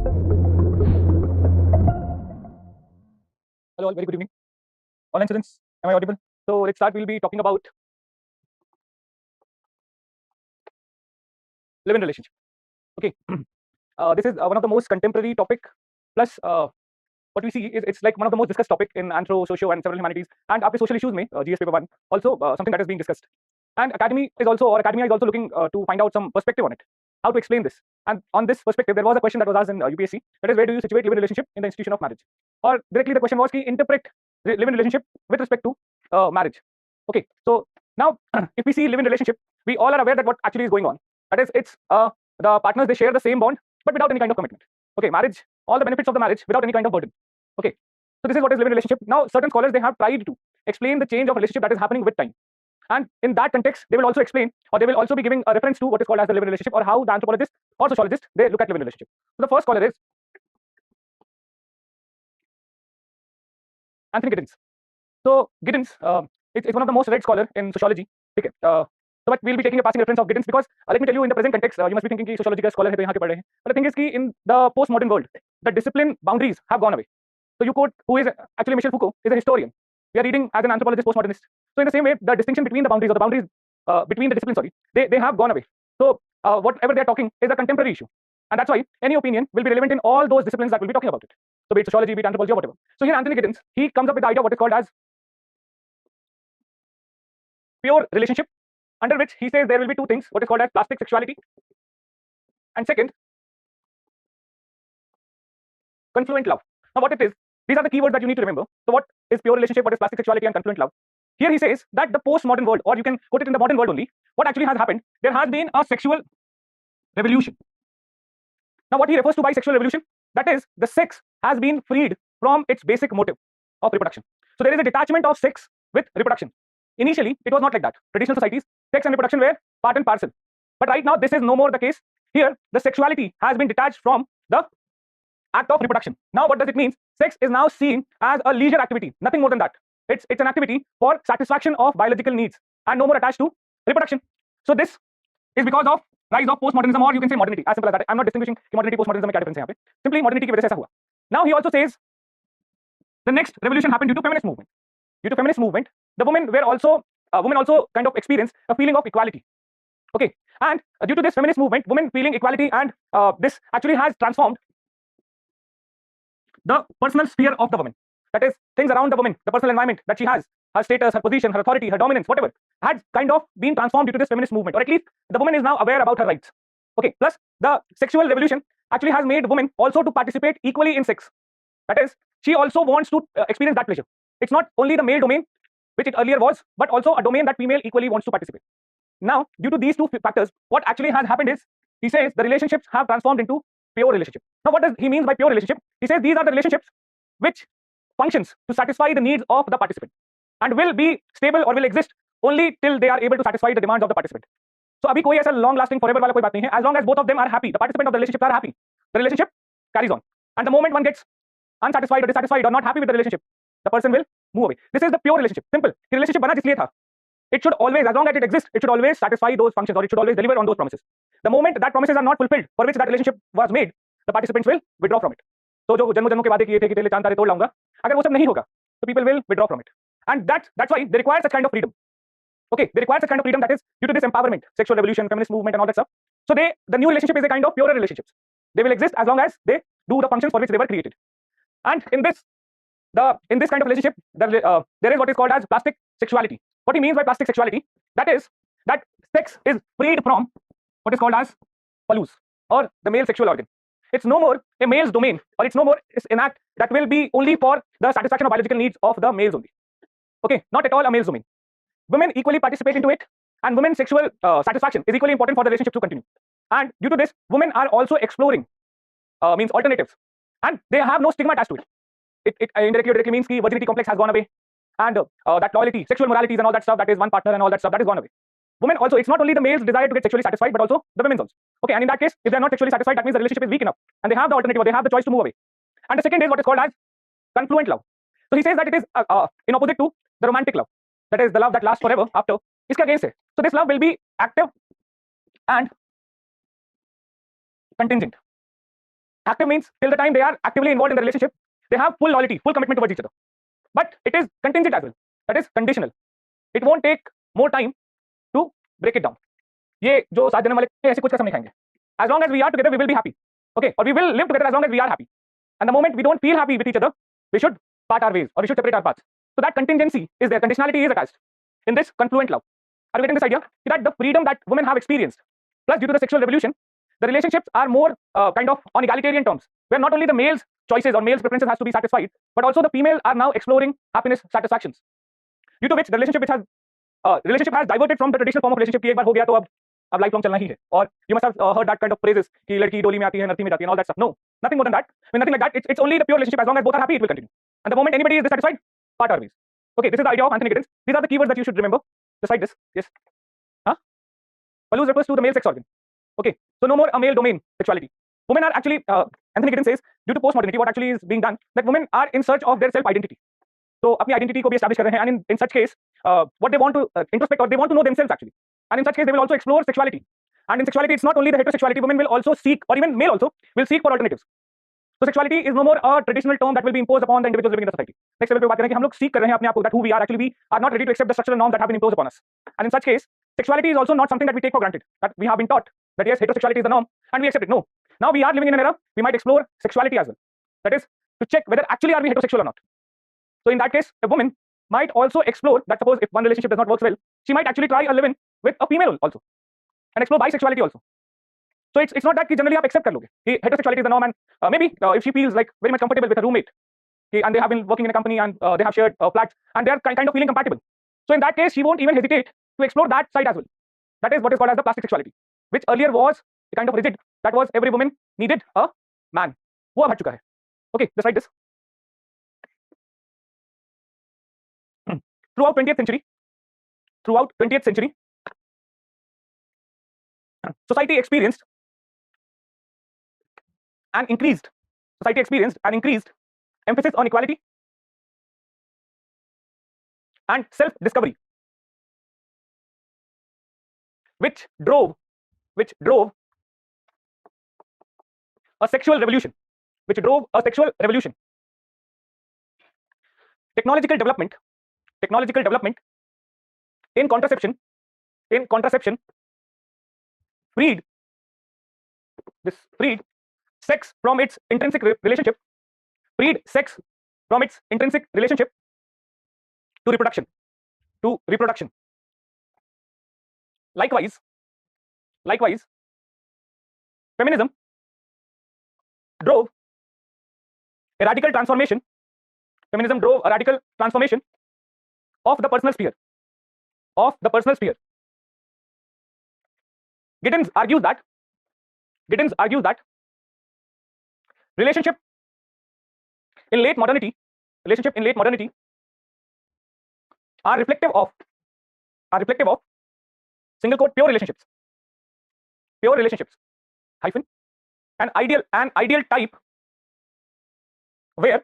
Hello, all. Very good evening. Online students, am I audible? So let's start. We'll be talking about live-in relationship. Okay. This is one of the most contemporary topic. Plus, what we see is it's like one of the most discussed topic in anthro, socio, and several humanities. And after social issues, GS paper 1, also something that is being discussed. And academia is also looking to find out some perspective on it, how to explain this. And on this perspective, there was a question that was asked in UPSC. That is, where do you situate live-in relationship in the institution of marriage? Or directly, the question was, interpret live-in relationship with respect to marriage. Okay. So now, if we see live-in relationship, we all are aware that what actually is going on. That is, it's the partners, they share the same bond, but without any kind of commitment. Okay, marriage, all the benefits of the marriage without any kind of burden. Okay, so this is what is live-in relationship. Now, certain scholars, they have tried to explain the change of relationship that is happening with time. And in that context, they will also explain, or they will also be giving a reference to what is called as the live-in relationship, or how the anthropologist or sociologist, they look at live-in relationship. So the first scholar is Anthony Giddens. So Giddens, it's one of the most read scholar in sociology. Okay. So but we'll be taking a passing reference of Giddens because let me tell you, in the present context, you must be thinking कि sociology का scholar है तो यहाँ के पढ़ रहे हैं. But the thing is कि in the postmodern world, the discipline boundaries have gone away. So you quote who is actually Michel Foucault is a historian. We are reading as an anthropologist, postmodernist. So in the same way, the distinction between the boundaries, or the boundaries between the disciplines, they have gone away. So whatever they are talking is a contemporary issue, and that's why any opinion will be relevant in all those disciplines that will be talking about it. So be it sociology, be it anthropology, or whatever. So here Anthony Giddens, he comes up with the idea of what is called as pure relationship, under which he says there will be two things, what is called as plastic sexuality, and second, confluent love. Now what it is, these are the keywords that you need to remember. So what is pure relationship, what is plastic sexuality, and confluent love? Here he says that the postmodern world, or you can put it in the modern world only, what actually has happened, there has been a sexual revolution. Now what he refers to by sexual revolution, that is, the sex has been freed from its basic motive of reproduction. So there is a detachment of sex with reproduction. Initially, it was not like that. Traditional societies, sex and reproduction were part and parcel. But right now, this is no more the case. Here, the sexuality has been detached from the act of reproduction. Now, what does it mean? Sex is now seen as a leisure activity, nothing more than that. It's an activity for satisfaction of biological needs and no more attached to reproduction. So this is because of rise of postmodernism, or you can say modernity, as simple as that. I'm not distinguishing modernity, postmodernism में क्या difference है यहाँ पे. Simply modernity की वजह से ऐसा हुआ. Now he also says the next revolution happened due to feminist movement. Due to feminist movement, the women also kind of experience a feeling of equality. Okay, and due to this feminist movement, women feeling equality, and this actually has transformed the personal sphere of the woman. That is, things around the woman, the personal environment that she has, her status, her position, her authority, her dominance, whatever, had kind of been transformed due to this feminist movement, or at least the woman is now aware about her rights. Okay, plus the sexual revolution actually has made women also to participate equally in sex. That is, she also wants to experience that pleasure. It's not only the male domain, which it earlier was, but also a domain that female equally wants to participate. Now, due to these two factors, what actually has happened is, he says the relationships have transformed into pure relationship. Now, what does he mean by pure relationship? He says these are the relationships which functions to satisfy the needs of the participant and will be stable or will exist only till they are able to satisfy the demands of the participant. So अभी कोई ऐसा long lasting forever वाला कोई बात नहीं है. As long as both of them are happy, the participant of the relationship are happy, the relationship carries on. And the moment one gets unsatisfied or dissatisfied or not happy with the relationship, the person will move away. This is the pure relationship. Simple. The relationship बना जिसलिए था. It should always, as long as it exists, it should always satisfy those functions, or it should always deliver on those promises. The moment that promises are not fulfilled, for which that relationship was made, the participants will withdraw from it. So जो जन्मों जन्मों के वादे किए थे कि तेरे चांद तारे तोड़ लाऊंगा, अगर वो सब नहीं होगा, so people will withdraw from it. And that's why they require such kind of freedom. Okay, they require such kind of freedom, that is due to this empowerment, sexual revolution, feminist movement, and all that stuff. So the new relationship is a kind of purer relationships. They will exist as long as they do the functions for which they were created. And in this kind of relationship, there is what is called as plastic sexuality. What he means by plastic sexuality, that is that sex is freed from what is called as phallus, or the male sexual organ. It's no more a male's domain, or it's no more an act that will be only for the satisfaction of biological needs of the males only. Okay, not at all a male's domain. Women equally participate into it, and women's sexual satisfaction is equally important for the relationship to continue. And due to this, women are also exploring means alternatives, and they have no stigma attached to it. It indirectly or directly means that virginity complex has gone away, and that loyalty, sexual moralities, and all that stuff, that is one partner and all that stuff, that is gone away. Women also, it's not only the male's desire to get sexually satisfied, but also the women's also. Okay, and in that case, if they are not sexually satisfied, that means the relationship is weak enough, and they have the alternative, or they have the choice to move away. And the second is what is called as confluent love. So he says that it is in opposite to the romantic love, that is the love that lasts forever after. इसके against है. So this love will be active and contingent. Active means till the time they are actively involved in the relationship, they have full loyalty, full commitment towards each other. But it is contingent as well. That is conditional. It won't take more time to break it down. ये जो साथ देने वाले ऐसे कुछ कसम नहीं खाएंगे. As long as we are together, we will be happy. Okay, or we will live together as long as we are happy. And the moment we don't feel happy with each other, we should part our ways or we should separate our paths. So that contingency is there. Conditionality is attached in this confluent love. Are you getting this idea? That the freedom that women have experienced, plus due to the sexual revolution, the relationships are more kind of on egalitarian terms, where not only the male's choices or male's preferences has to be satisfied, but also the female are now exploring happiness satisfactions. Due to which the relationship has diverted from the traditional form of relationship कि एक बार हो गया तो अब life long चलना ही है. Or you must have heard that kind of phrases कि लड़की डोली में आती है नरती में जाती है and all that stuff. No, nothing more than that. I mean, nothing like that. It's only the pure relationship. As long as both are happy, it will continue. And the moment anybody is dissatisfied, part our ways. Okay, this is the idea of Anthony Giddens. These are the keywords that you should remember. Just like this. Yes. Huh? Palus refers to the male sex organ. Okay, so no more a male domain sexuality. Women are actually, Anthony Giddens says, due to postmodernity, what actually is being done, that women are in search of their self-identity. So अपनी identity को भी establish कर रहे हैं, and in such case, what they want to introspect or they want to know themselves actually. And in such case, they will also explore sexuality. And in sexuality, it's not only the heterosexuality. Women will also seek, or even male also, will seek for alternatives. So sexuality is no more a traditional term that will be imposed upon the individuals living in the society. Next level पे बात करें कि हम लोग सीख कर रहे हैं अपने आप को, that who we are. Actually, we are not ready to accept the structural norms that have been imposed upon us. And in such case, sexuality is also not something that we take for granted. That we have been taught that yes, heterosexuality is the norm, and we accept it. No. Now we are living in an era. We might explore sexuality as well. That is to check whether actually are we heterosexual or not. So in that case, a woman might also explore that. Suppose if one relationship does not work well, she might actually try a live-in with a female also, and explore bisexuality also. So it's not that कि generally आप accept कर लोगे कि heterosexuality is the norm, and maybe if she feels like very much comfortable with her roommate, and they have been working in a company and they have shared flats and they are kind of feeling compatible. So in that case, she won't even hesitate to explore that side as well. That is what is called as the plastic sexuality, which earlier was kind of rigid. That was every woman needed a man. वो अब हट चुका है. Okay, just like this. Throughout 20th century, society experienced an increased emphasis on equality and self-discovery, which drove a sexual revolution. Technological development in contraception freed sex from its intrinsic relationship to reproduction. Likewise, feminism drove a radical transformation of the personal sphere. Giddens argues that relationship in late modernity are reflective of single quote pure relationships hyphen an ideal type where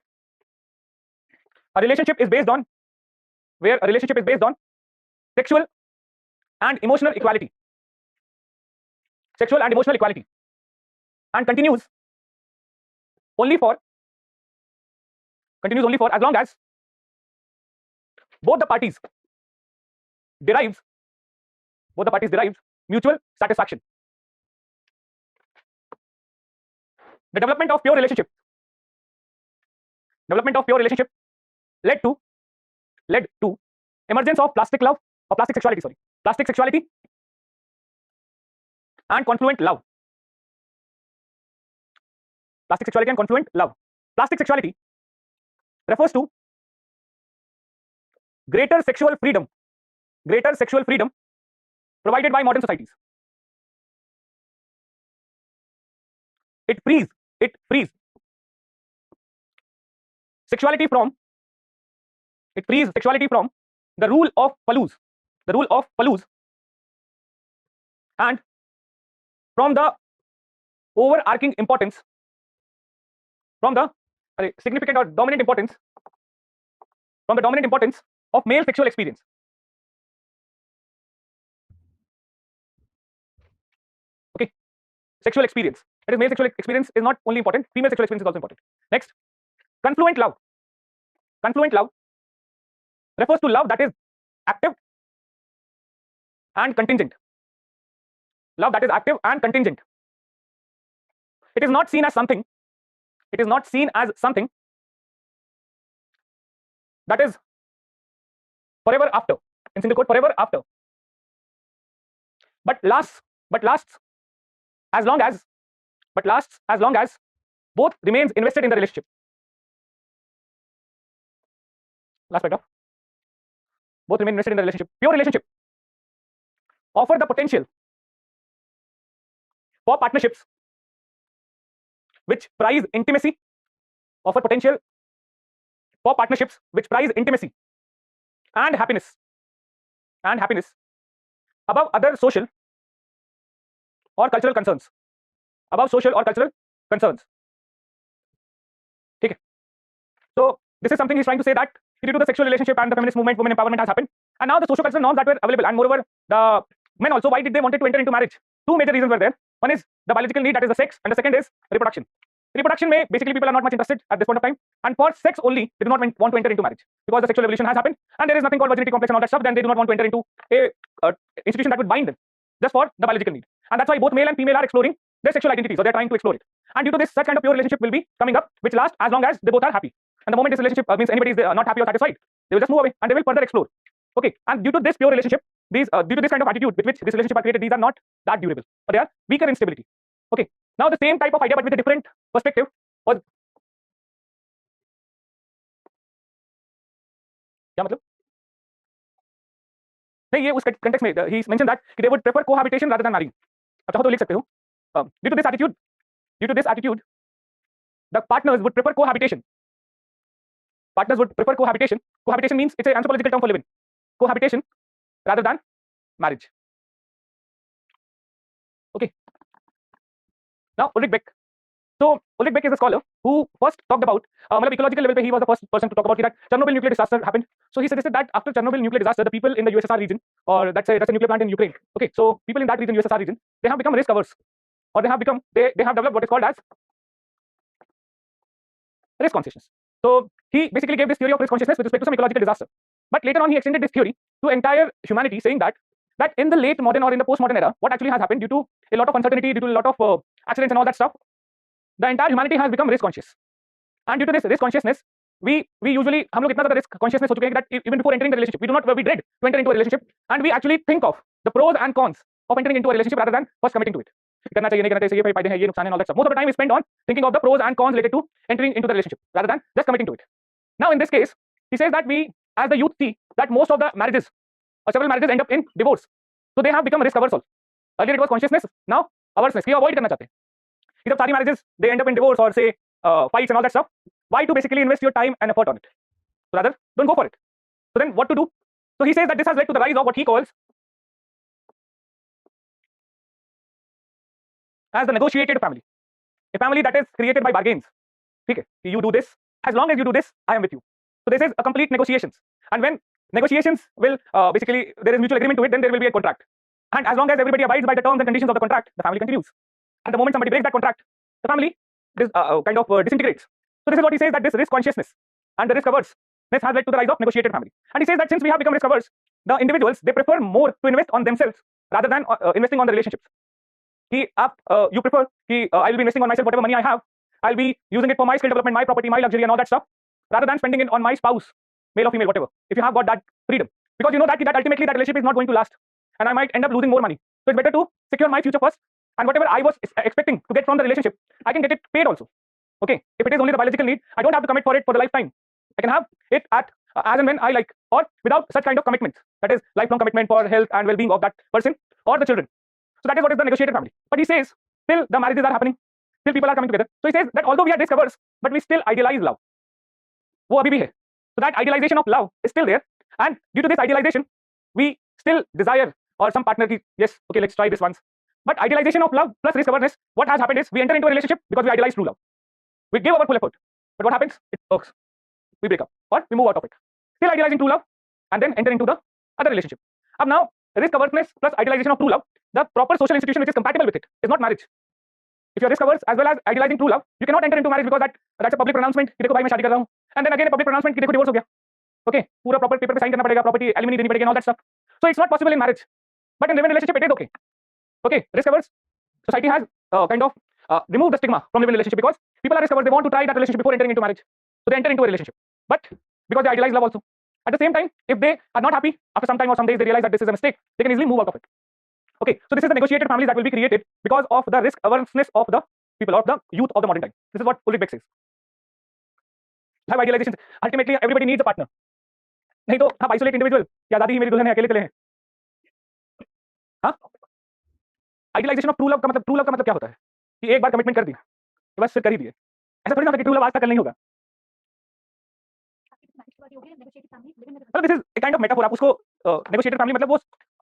a relationship is based on sexual and emotional equality and continues only for as long as both the parties derives mutual satisfaction. The development of pure relationship led to emergence of plastic sexuality and confluent love. Plastic sexuality refers to greater sexual freedom provided by modern societies. It frees sexuality from the rule of Palus and from the overarching importance, from the significant or dominant importance of male sexual experience. Okay, sexual experience. That is, male sexual experience is not only important, female sexual experience is also important. Next, confluent love. Confluent love refers to love that is active and contingent. Love that is active and contingent. It is not seen as something. It is not seen as something that is forever after. In single quote, forever after. But lasts as long as both remains invested in the relationship. Last paragraph. Both remain invested in the relationship. Pure relationship offer the potential for partnerships which prize intimacy. Offer potential for partnerships which prize intimacy and happiness above other social or cultural concerns. Above social or cultural concerns. Okay. So this is something he's trying to say, that due to the sexual relationship and the feminist movement, women empowerment has happened, and now the socio-cultural norms that were available, and moreover the men also, why did they wanted to enter into marriage? Two major reasons were there. One is the biological need, that is the sex, and the second is reproduction. Reproduction may basically people are not much interested at this point of time, and for sex only they do not want to enter into marriage because the sexual evolution has happened and there is nothing called virginity complex and all that stuff. Then they do not want to enter into a institution that would bind them just for the biological need, and that's why both male and female are exploring their sexual identities, or they're trying to explore it. And due to this, such kind of pure relationship will be coming up, which lasts as long as they both are happy. And the moment this relationship means anybody is not happy or satisfied, they will just move away and they will further explore. Okay, and due to this pure relationship, these due to this kind of attitude with which this relationship are created, these are not that durable, or they are weaker in stability. Okay, now the same type of idea but with a different perspective was क्या मतलब नहीं, ये उस context में he mentioned that they would prefer cohabitation rather than marrying. आप चाहो तो लिख सकते हो. Due to this attitude, the partners would prefer cohabitation. Partners would prefer cohabitation. Cohabitation means it's an anthropological term for living. Cohabitation rather than marriage. Okay. Now Ulrich Beck. So Ulrich Beck is a scholar who first talked about ecological level. He was the first person to talk about that Chernobyl nuclear disaster happened. So he suggested that after Chernobyl nuclear disaster, the people in the USSR region, or that's a nuclear plant in Ukraine. Okay, so people in that region, USSR region, they have become risk averse, or they have developed what is called as risk consciousness. So he basically gave this theory of risk consciousness with respect to some ecological disaster. But later on, he extended this theory to entire humanity, saying that in the late modern or in the postmodern era, what actually has happened due to a lot of uncertainty, due to a lot of accidents and all that stuff, the entire humanity has become risk conscious. And due to this risk consciousness, we usually हम लोग इतना ज़्यादा risk consciousness हो चुके हैं that even before entering the relationship, we dread to enter into a relationship, and we actually think of the pros and cons of entering into a relationship rather than first committing to it. करना चाहिए नहीं करना चाहिए, ये फायदे हैं, ये नुकसान है, all that stuff. Most of the time we spend on thinking of the pros and cons related to entering into the relationship rather than just committing to it. Now in this case, he says that we as the youth see that most of the marriages or several marriages end up in divorce. So they have become risk averse also. Earlier it was consciousness, now averseness. कि avoid करना चाहते हैं. कि जब सारी marriages they end up in divorce or say fights and all that stuff, why to basically invest your time and effort on it? So rather don't go for it. So then what to do? So he says that this has led to the rise of what he calls as the negotiated family, a family that is created by bargains. Okay, you do this, as long as you do this, I am with you. So this is a complete negotiations, and when negotiations will basically there is mutual agreement to it, then there will be a contract, and as long as everybody abides by the terms and conditions of the contract, the family continues. And the moment somebody breaks that contract, the family kind of disintegrates. So this is what he says, that this risk consciousness and the risk averseness has led to the rise of negotiated family. And he says that since we have become risk averse, the individuals they prefer more to invest on themselves rather than investing on the relationships. You prefer I will be investing on myself, whatever money I have, I'll be using it for my skill development, my property, my luxury and all that stuff, rather than spending it on my spouse, male or female, whatever, if you have got that freedom. Because you know that ultimately that relationship is not going to last and I might end up losing more money. So it's better to secure my future first, and whatever I was expecting to get from the relationship, I can get it paid also. Okay, if it is only the biological need, I don't have to commit for it for the lifetime. I can have it at as and when I like, or without such kind of commitments, that is lifelong commitment for health and well-being of that person or the children. So that is what is the negotiated family. But he says still the marriages are happening, still people are coming together. So he says that although we are risk averse, but we still idealize love. वो अभी भी है. So that idealization of love is still there, and due to this idealization, we still desire or some partner ki, yes, okay, let's try this once. But idealization of love plus risk awareness, what has happened is we enter into a relationship because we idealize true love. We give our full effort, but what happens? It works. We break up or we move out of it. Still idealizing true love, and then enter into the other relationship. Now risk awareness plus idealization of true love, the proper social institution which is compatible with it is not marriage. if you're risk averse as well as idealizing true love, you cannot enter into marriage because that's a public pronouncement कि देखो भाई मैं शादी कर रहा हूँ, and then again a public pronouncement कि देखो divorce हो गया. Okay, पूरा proper paper पे sign करना पड़ेगा, property alimony देनी पड़ेगी and all that stuff. So it's not possible in marriage, but in live-in relationship it is okay. Okay, risk averse society has kind of removed the stigma from live-in relationship because people are risk averse. They want to try that relationship before entering into marriage, so they enter into a relationship. But because they idealize love also, at the same time, if they are not happy after some time or some days, they realize that this is a mistake, they can easily move out of it. Okay, so this is the negotiated families that will be created because of the risk averseness of the people, of the youth of the modern time. This is what Ulrich Beck says. Have idealizations. Ultimately, everybody needs a partner. नहीं तो आप isolate individual. या दादी ही मेरी दुल्हन है, अकेले चले हैं. हाँ? Idealization of true love का मतलब क्या होता है? कि एक बार कमिटमेंट कर दिया, तो बस फिर कर ही दिए. ऐसा थोड़ी ना होता कि ट्रू लव आज तक कल नहीं होगा. So this is a kind of metaphor. आप उसको negotiated family मतलब वो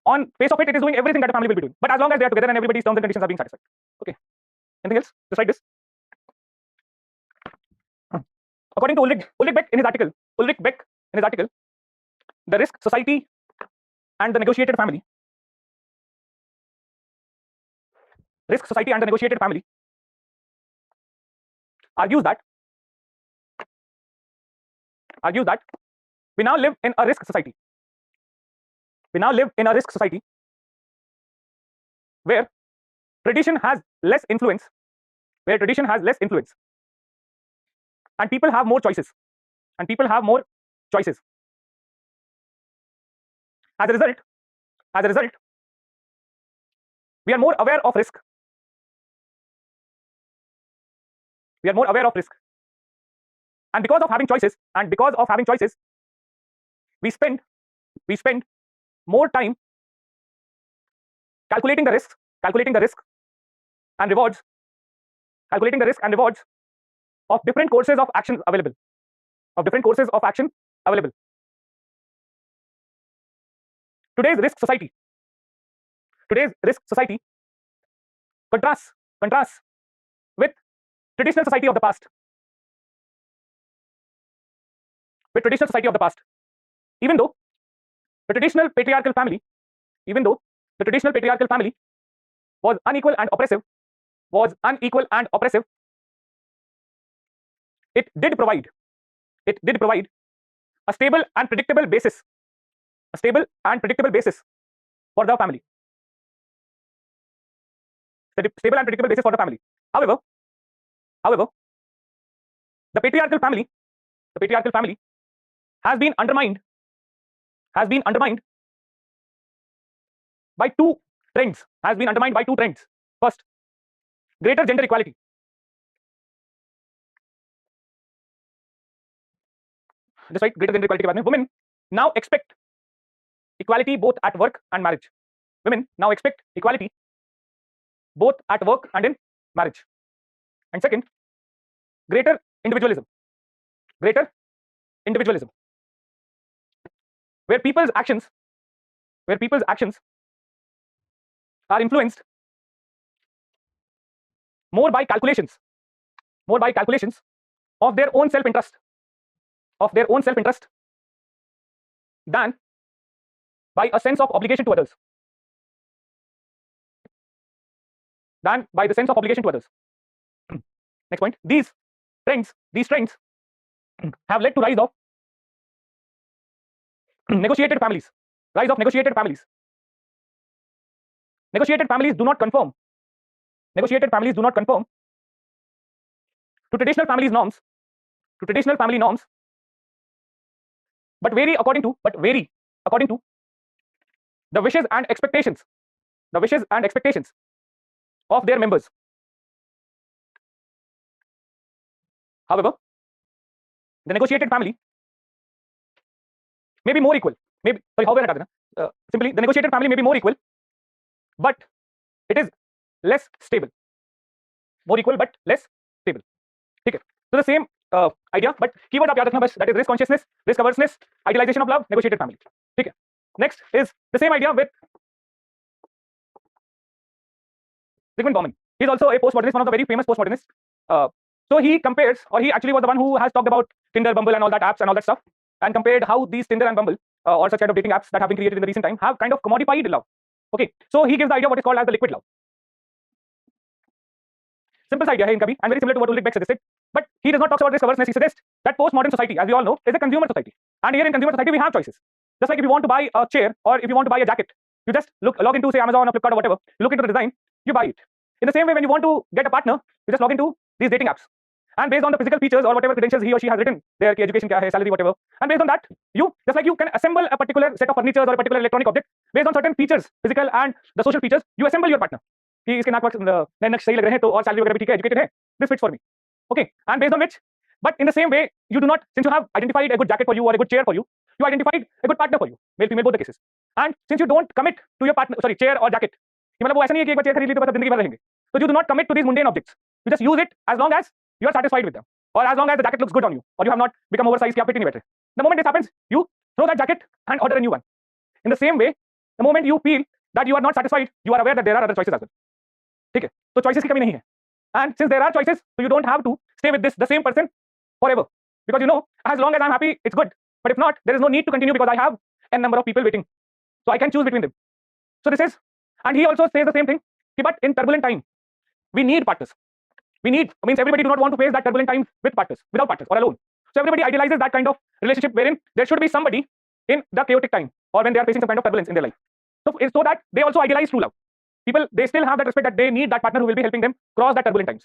on face of it is doing everything that a family will be doing, but as long as they are together and everybody's terms and conditions are being satisfied. Okay, anything else? Just write this. According to Ulrich Beck in his article, the risk society and the negotiated family, argues that we now live in a risk society. Where tradition has less influence, and people have more choices. As a result, we are more aware of risk. And because of having choices, we spend more time calculating the risk and rewards of different courses of action available. Today's risk society contrasts with traditional society of the past. Even though the traditional patriarchal family was unequal and oppressive, it did provide a stable and predictable basis for the family. However, the patriarchal family has been undermined by two trends. First, greater gender equality. Just right, greater gender equality के बाद में women now expect equality both at work and marriage. Women now expect equality both at work and in marriage. And second, greater individualism, where people's actions are influenced more by calculations of their own self-interest than by a sense of obligation to others. Next point, these trends have led to rise of negotiated families. Negotiated families do not conform to traditional family norms, but vary according to the wishes and expectations of their members. However, the negotiated family may be more equal. Simply, the negotiated family may be more equal, but it is less stable. ठीक है. So the same idea, but keyword आप याद रखना बस. That is risk consciousness, risk averseness, idealization of love, negotiated family. ठीक है. Next is the same idea with Zygmunt Bauman. He is also a postmodernist, one of the very famous postmodernists. So he compares, or he actually was the one who has talked about Tinder, Bumble, and all that apps and all that stuff, and compared how these Tinder and Bumble or such kind of dating apps that have been created in the recent time have kind of commodified love. Okay, so he gives the idea of what is called as the liquid love. Simple idea here in Kabi and very similar to what Ulrich Beck suggested. But he does not talk about this perverseness. He suggests that postmodern society, as we all know, is a consumer society. And here in consumer society, we have choices. Just like if you want to buy a chair or if you want to buy a jacket, you just log into say Amazon or Flipkart or whatever, you look into the design, you buy it. In the same way, when you want to get a partner, you just log into these dating apps. And based on the physical features or whatever credentials he or she has written, their education, salary, whatever, and based on that, you just like you can assemble a particular set of furniture or a particular electronic object based on certain features, physical and the social features, you assemble your partner. कि इसके नाक वाक नैन सही लग रहे हैं तो और salary वगैरह भी ठीक है, एजुकेटेड है, this fits for me, okay, and based on which, but in the same way you do not, since you have identified a good jacket for you or a good chair for you, you identified a good partner for you, male female both the cases, and since you don't commit to your partner, sorry, chair or jacket, कि मतलब वो ऐसा नहीं है कि एक बार chair खरीद ली तो बस जिंदगी भर रहेंगे, so you do not commit to these mundane objects, you just use it as long as you are satisfied with them or as long as the jacket looks good on you or you have not become oversized कि आप fit नहीं बैठ रहे. The moment this happens, you throw that jacket and order a new one. In the same way, the moment you feel that you are not satisfied, you are aware that there are other choices as well. ठीक है, तो choices की कमी नहीं है, and since there are choices, so you don't have to stay with the same person forever, because you know as long as I'm happy it's good, but if not there is no need to continue because I have n number of people waiting, so I can choose between them. So this is, and he also says the same thing, but in turbulent time we need partners, we need, means everybody do not want to face that turbulent time with partners, without partners or alone, so everybody idealizes that kind of relationship wherein there should be somebody in the chaotic time or when they are facing some kind of turbulence in their life, so that they also idealize true love. People, they still have that respect that they need that partner who will be helping them cross that turbulent times.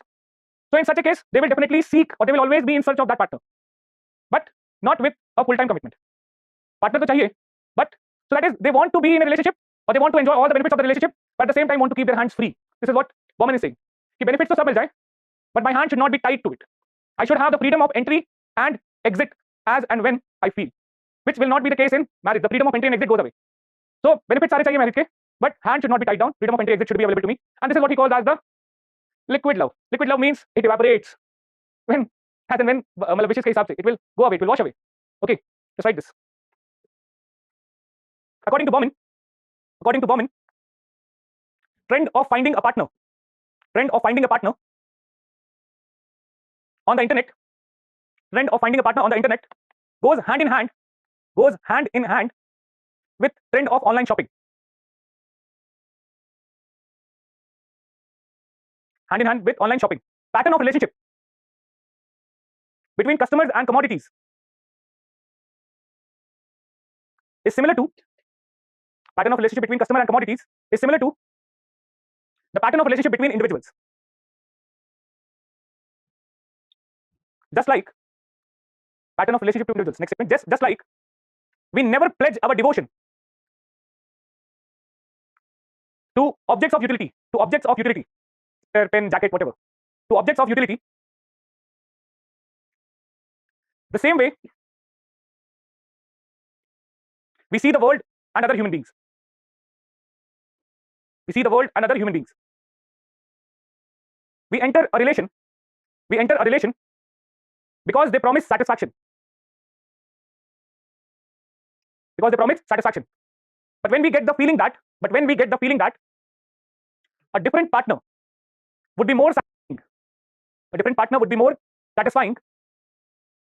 So in such a case, they will definitely seek or they will always be in search of that partner, but not with a full-time commitment. Partner to chahiye, but so that is they want to be in a relationship or they want to enjoy all the benefits of the relationship, but at the same time want to keep their hands free. This is what Bauman is saying. कि benefits तो सब मिल जाए, but my hand should not be tied to it. I should have the freedom of entry and exit as and when I feel, which will not be the case in marriage. The freedom of entry and exit goes away. So benefits सारे चाहिए marriage के, but hand should not be tied down. Freedom of entry exit should be available to me, and this is what he calls as the liquid love. Liquid love means it evaporates when, as and when मतलब wishes के हिसाब से it will go away, it will wash away. Okay, just write this. According to Bauman, trend of finding a partner on the internet, goes hand in hand with trend of online shopping. Hand in hand with online shopping. Pattern of relationship between customers and commodities is similar to the pattern of relationship between individuals. Just like pattern of relationship to individuals. Next segment. Just like we never pledge our devotion to objects of utility, pen, jacket, whatever, to objects of utility, the same way we see the world and other human beings. We enter a relation because they promise satisfaction. But when we get the feeling that a different partner would be more satisfying,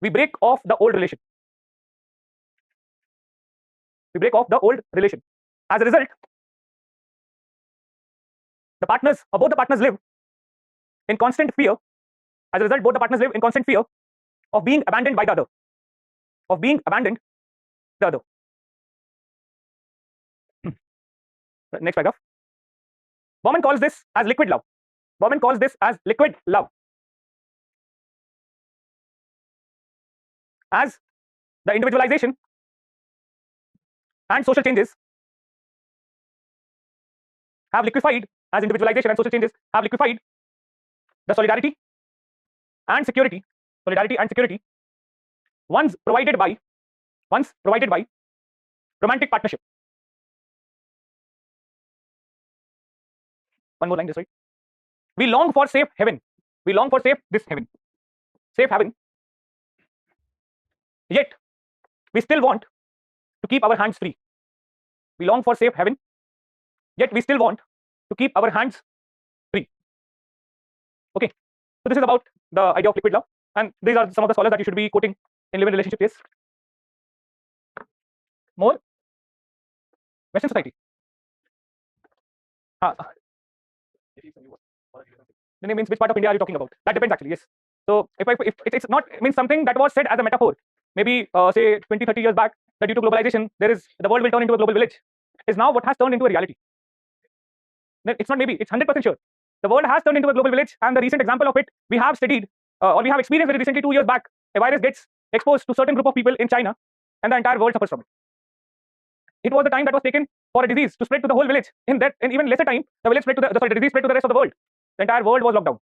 we break off the old relation. As a result, both the partners live in constant fear. Of being abandoned by the other. Next paragraph. Bauman calls this as liquid love. As the individualization and social changes have liquefied the solidarity and security once provided by romantic partnership. One more line, just right. We long for safe haven. Yet we still want to keep our hands free. Okay, so this is about the idea of liquid love, and these are some of the scholars that you should be quoting in live-in relationship case. More Western society. Then it means which part of India are you talking about? That depends actually. Yes. So if it's not means something that was said as a metaphor, maybe say 20, 30 years back, that due to globalization, the world will turn into a global village, is now what has turned into a reality. It's not maybe, it's 100% sure. The world has turned into a global village, and the recent example of it we have studied or we have experienced very recently 2 years back. A virus gets exposed to certain group of people in China, and the entire world suffers from it. It was the time that was taken for a disease to spread to the whole village. In that, in even lesser time, the disease spread to the rest of the world. The entire world was locked down.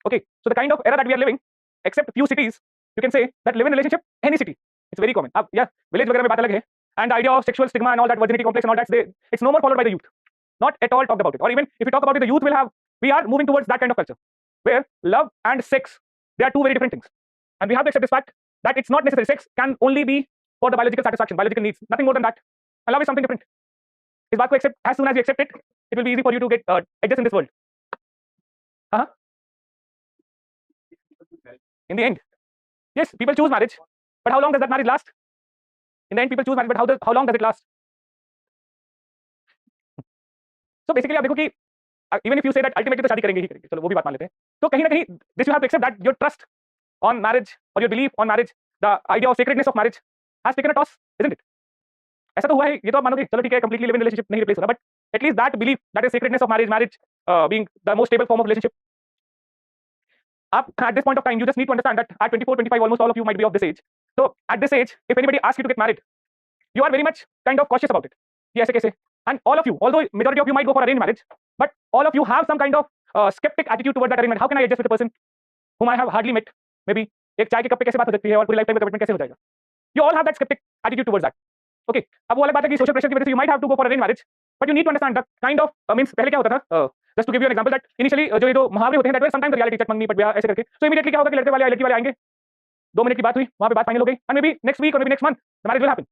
Okay, so the kind of era that we are living, except few cities, you can say that live in relationship any city. It's very common. Yeah, village वगैरह में बात अलग है. And the idea of sexual stigma and all that, virginity complex and all that, it's no more followed by the youth. Not at all talked about it. Or even if you talk about it, the youth we are moving towards that kind of culture, where love and sex, they are two very different things. And we have to accept this fact that it's not necessary. Sex can only be for the biological satisfaction, biological needs, nothing more than that. And love is something different. इस बात को accept, as soon as you accept it, it will be easy for you to get adjust in this world. In the end, yes, people choose marriage, but how long does that marriage last? In the end, people choose marriage, but how long does it last? So basically, आप देखो कि even if you say that ultimately तो शादी करेंगे ही करेंगे, चलो वो भी बात मान लेते हैं. तो कहीं ना कहीं this you have to accept that your trust on marriage or your belief on marriage, the idea of sacredness of marriage has taken a toss, isn't it? ऐसा तो हुआ है, ये तो आप मानोगे, चलो ठीक है, completely live in relationship नहीं replace हो रहा, but at least that belief, that is sacredness of marriage being the most stable form of relationship. At this point of time, you just need to understand that at 24, 25, almost all of you might be of this age. So at this age, if anybody asks you to get married, you are very much kind of cautious about it. Yes, okay, and all of you, although majority of you might go for arranged marriage, but all of you have some kind of skeptic attitude toward that arrangement. How can I adjust with a person whom I have hardly met? Maybe एक चाय के cup पे कैसे बात हो सकती है और पूरी lifetime का commitment कैसे हो जाएगा? You all have that skeptic attitude towards that. Okay, अब वो अलग बात है कि social pressure की वजह से you might have to go for arranged marriage, but you need to understand the kind of means पहले क्या होता था? Just to give you an example that initially जो ये दो मुहावरे होते हैं that were sometimes the reality check मंगनी पट ऐसे करके, so immediately क्या होगा कि लड़के वाले लड़की वाले आएंगे, 2 मिनट की बात हुई, वहां पे बात फाइनल हो गई, and maybe next week or maybe next month the marriage will happen.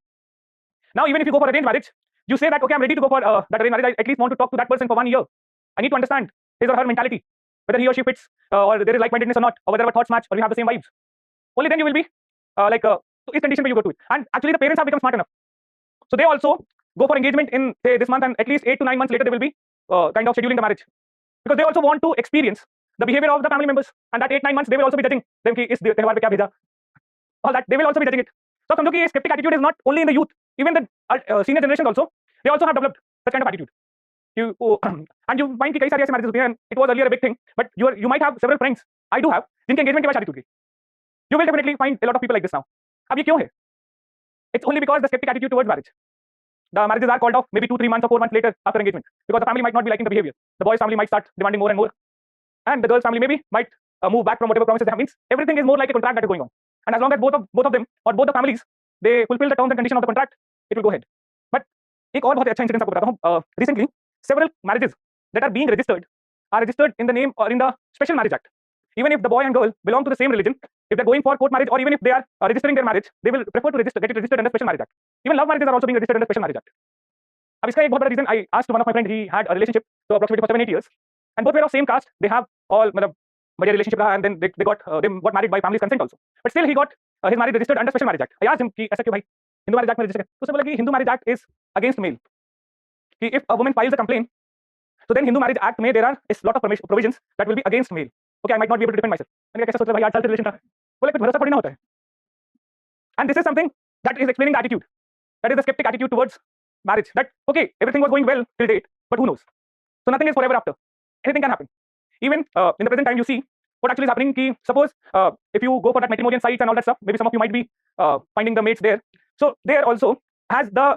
Now even if you go for arranged marriage, you say that okay, I'm ready to go for that arranged marriage. I at least want to talk to that person for 1 year. I need to understand his or her mentality, whether he or she fits or there is like-mindedness or not, or whether our thoughts match or we have the same vibes. Only then you will be so इस condition पे you go to it. And actually the parents have become smart enough, so they also go for engagement in say this month, and at least 8 to 9 months later they will be kind of scheduling the marriage, because they also want to experience the behavior of the family members, and that 8-9 months they will also be judging them कि इस त्योहार पे क्या भेजा, all that they will also be judging it. So समझो कि ये skeptic attitude is not only in the youth, even the senior generations also, they also have developed such kind of attitude. And you find कि कई सारी ऐसी marriages होती हैं, and it was earlier a big thing, but you might have several friends, I do have, जिनके engagement के बाद शादी टूट गई. You will definitely find a lot of people like this now. अब ये क्यों है? It's only because the skeptic attitude towards marriage. The marriages are called off maybe 2-3 months or 4 months later after engagement, because the family might not be liking the behavior. The boy's family might start demanding more and more, and the girl's family maybe might move back from whatever promises they have. Means everything is more like a contract that is going on, and as long as both of them or both the families they fulfill the terms and conditions of the contract, it will go ahead. But एक और बहुत अच्छा incident आपको बताता हूँ. Recently several marriages that are being registered are registered in the name or in the Special Marriage Act. Even if the boy and girl belong to the same religion, if they're going for court marriage, or even if they are registering their marriage, they will prefer to get it registered under Special Marriage Act. Even love marriages are also being registered under Special Marriage Act. अब इसका एक बहुत बड़ा reason, I asked one of my friend, he had a relationship so approximately for 7-8 years, and both were of same caste. They have all मतलब बढ़िया relationship रहा, and then they got married by family's consent also. But still he got his marriage registered under Special Marriage Act. I asked him कि ऐसा क्यों भाई, Hindu Marriage Act में register? तो उसने बोला कि Hindu Marriage Act is against male. कि if a woman files a complaint, so then Hindu Marriage Act में there are a lot of provisions that will be against male. Okay, I might not be able to defend myself. मैंने कैसा सोचा भाई, 8 साल से relation था, बोले कुछ भरोसा थोड़ी ना होता है. And this is something that is explaining the attitude, that is the skeptic attitude towards marriage, that okay, everything was going well till date, but who knows, so nothing is forever after, anything can happen. Even in the present time you see what actually is happening ki, suppose if you go for that matrimonial sites and all that stuff, maybe some of you might be finding the mates there, so there also has the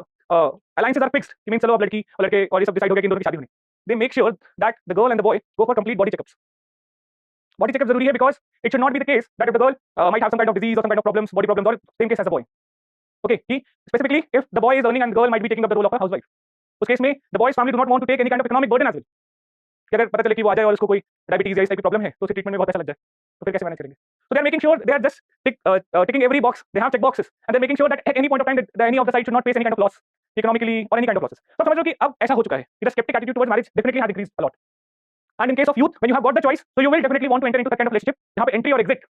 alliances are fixed. It means चलो अब लड़की और लड़के और ये सब decide हो गया कि इन दोनों की शादी होनी. They make sure that the girl and the boy go for complete body checkups. Body checkup जरूरी है, because it should not be the case that if the girl might have some kind of disease or some kind of problems, body problems, or same case as the boy. Okay, specifically if the boy is earning and the girl might be taking up the role of a housewife, उस case में the boy's family do not want to take any kind of economic burden as well. कि अगर पता चले कि वो आ जाए और उसको कोई डायबिटीज या इस टाइप की प्रॉब्लम है तो उसे ट्रीटमेंट में बहुत पैसा लग जाए, तो फिर कैसे मैनेज करेंगे? So they are making sure they are just ticking every box. They have check boxes, and they're making sure that at any point of time that any of the side should not face any kind of loss economically or any kind of losses. So समझ लो कि अब ऐसा हो चुका है कि the skeptic attitude towards marriage definitely has increased a lot. And in case of youth, when you have got the choice, so you will definitely want to enter into that kind of relationship. जहाँ पे entry or exit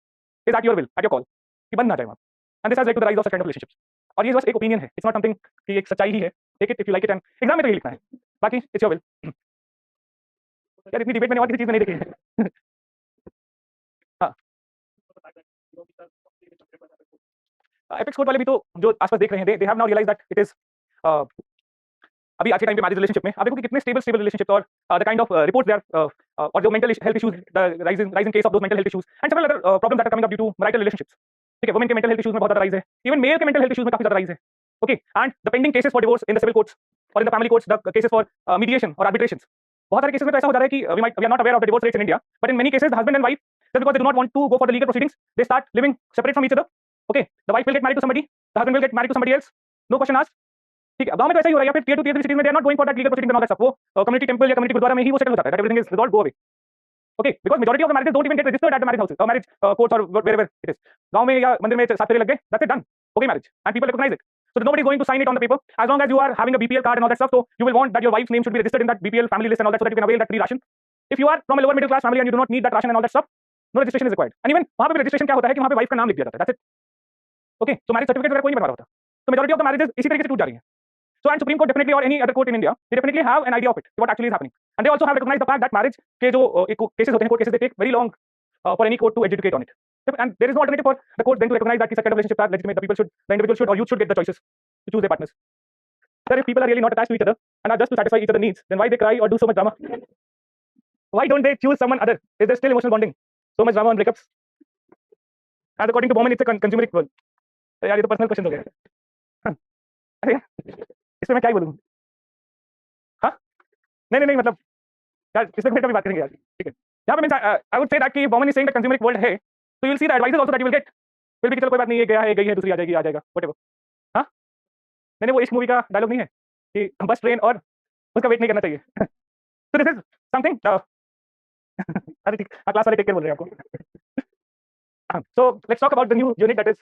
is at your will, at your call, कि बंद ना जाए वहाँ. And this has led to the rise of such kind of relationships. और ये बस एक opinion है, it's not something कि एक सच्चाई ही है. Take it if you like it, and exam में तो ये लिखना है, बाकी it's your will. यार इतनी डिबेट मैंने और किसी चीज में नहीं देखी है। हाँ, एपेक्स कोर्ट वाले भी तो जो आसपास देख रहे हैं, they have now realize that it is अभी आज के टाइम पे मैरिज रिलेशनशिप में आप देखो कि कितने स्टेबल रिलेशनशिप और the kind of reports they are और जो mental health issues, the rising case of those mental health issues and several other problems that are coming up due to marital relationships. ठीक है, women के mental health issues में बहुत ज्यादा rise है, even male के मेंटल हेल्थ इश्यूज में काफी ज्यादा राइज है। Okay, and the pending cases for divorce in the civil courts और in the family courts, the cases for mediation और आर्बिट्रेशंस, बहुत सारे केसेस में तो ऐसा हो जा रहा है कि we are not aware of the divorce rates in India, but in many cases the husband and wife just because they do not want to go for the legal proceedings, they start living separate from each other. Okay, the wife will get married to somebody, the husband will get married to somebody else, no question asked. ठीक है, गांव में तो ऐसा ही हो रहा है, या फिर टियर 2 टियर 3 सिटीज में they are not going for that legal proceeding and all that stuff, वो कम्युनिटी टेंपल या कम्युनिटी गुरुद्वारा में ही वो सेटल हो जाता है, that everything is resolved, go away. Okay, because majority of the marriages don't even get registered at the marriage houses और marriage courts और वेयरएवर इट इज। गांव में या मंदिर में 7 फेरे लग गए, दैट्स इट, डन, हो गई marriage and people recognize it. So nobody is going to sign it on the paper as long as you are having a BPL card and all that stuff. So you will want that your wife's name should be registered in that BPL family list and all that, so that you can avail that free ration. If you are from a lower middle class family and you do not need that ration and all that stuff, no registration is required. And even वहां पे भी registration क्या होता है कि वहां पे wife का नाम लिख दिया जाता है, that's it. Okay, so marriage certificate वगैरह कोई नहीं बनवा रहा होता, तो majority of the marriages इसी तरीके से टूट जा रही हैं. So and Supreme Court definitely or any other court in India, they definitely have an idea of it, what actually is happening, and they also have recognized the fact that marriage के जो cases होते हैं, court cases, they take very long for any court to adjudicate on it, and there is no alternative for the court then to recognize that such kind of relationships are legitimate. The individual should or youth should get the choices to choose their partners. Sir, if people are really not attached to each other and are just to satisfy each other's needs, then why they cry or do so much drama? Why don't they choose someone other? Is there still emotional bonding? So much drama on breakups. And according to Bowman, it's a consumeric world. यार ये तो personal question हो गया। अरे इसमें मैं क्या ही बोलूं? हाँ, नहीं नहीं नहीं, मतलब यार इसमें फिर कभी बात करेंगे यार, ठीक है। यहाँ पे means I would say that कि Bowman is saying that consumeric world है, so you will see the advices also that you will get will be कि चलो कोई बात नहीं, ये गया है गई है, दूसरी आ जाएगी आ जाएगा, whatever। हाँ, नहीं नहीं, वो इश्क मूवी का डायलॉग नहीं है कि बस ट्रेन और उसका वेट नहीं करना चाहिए। So this is something अरे ठीक, क्लास वाले टेक केयर बोल रहे हैं आपको। So let's talk about the new unit, that is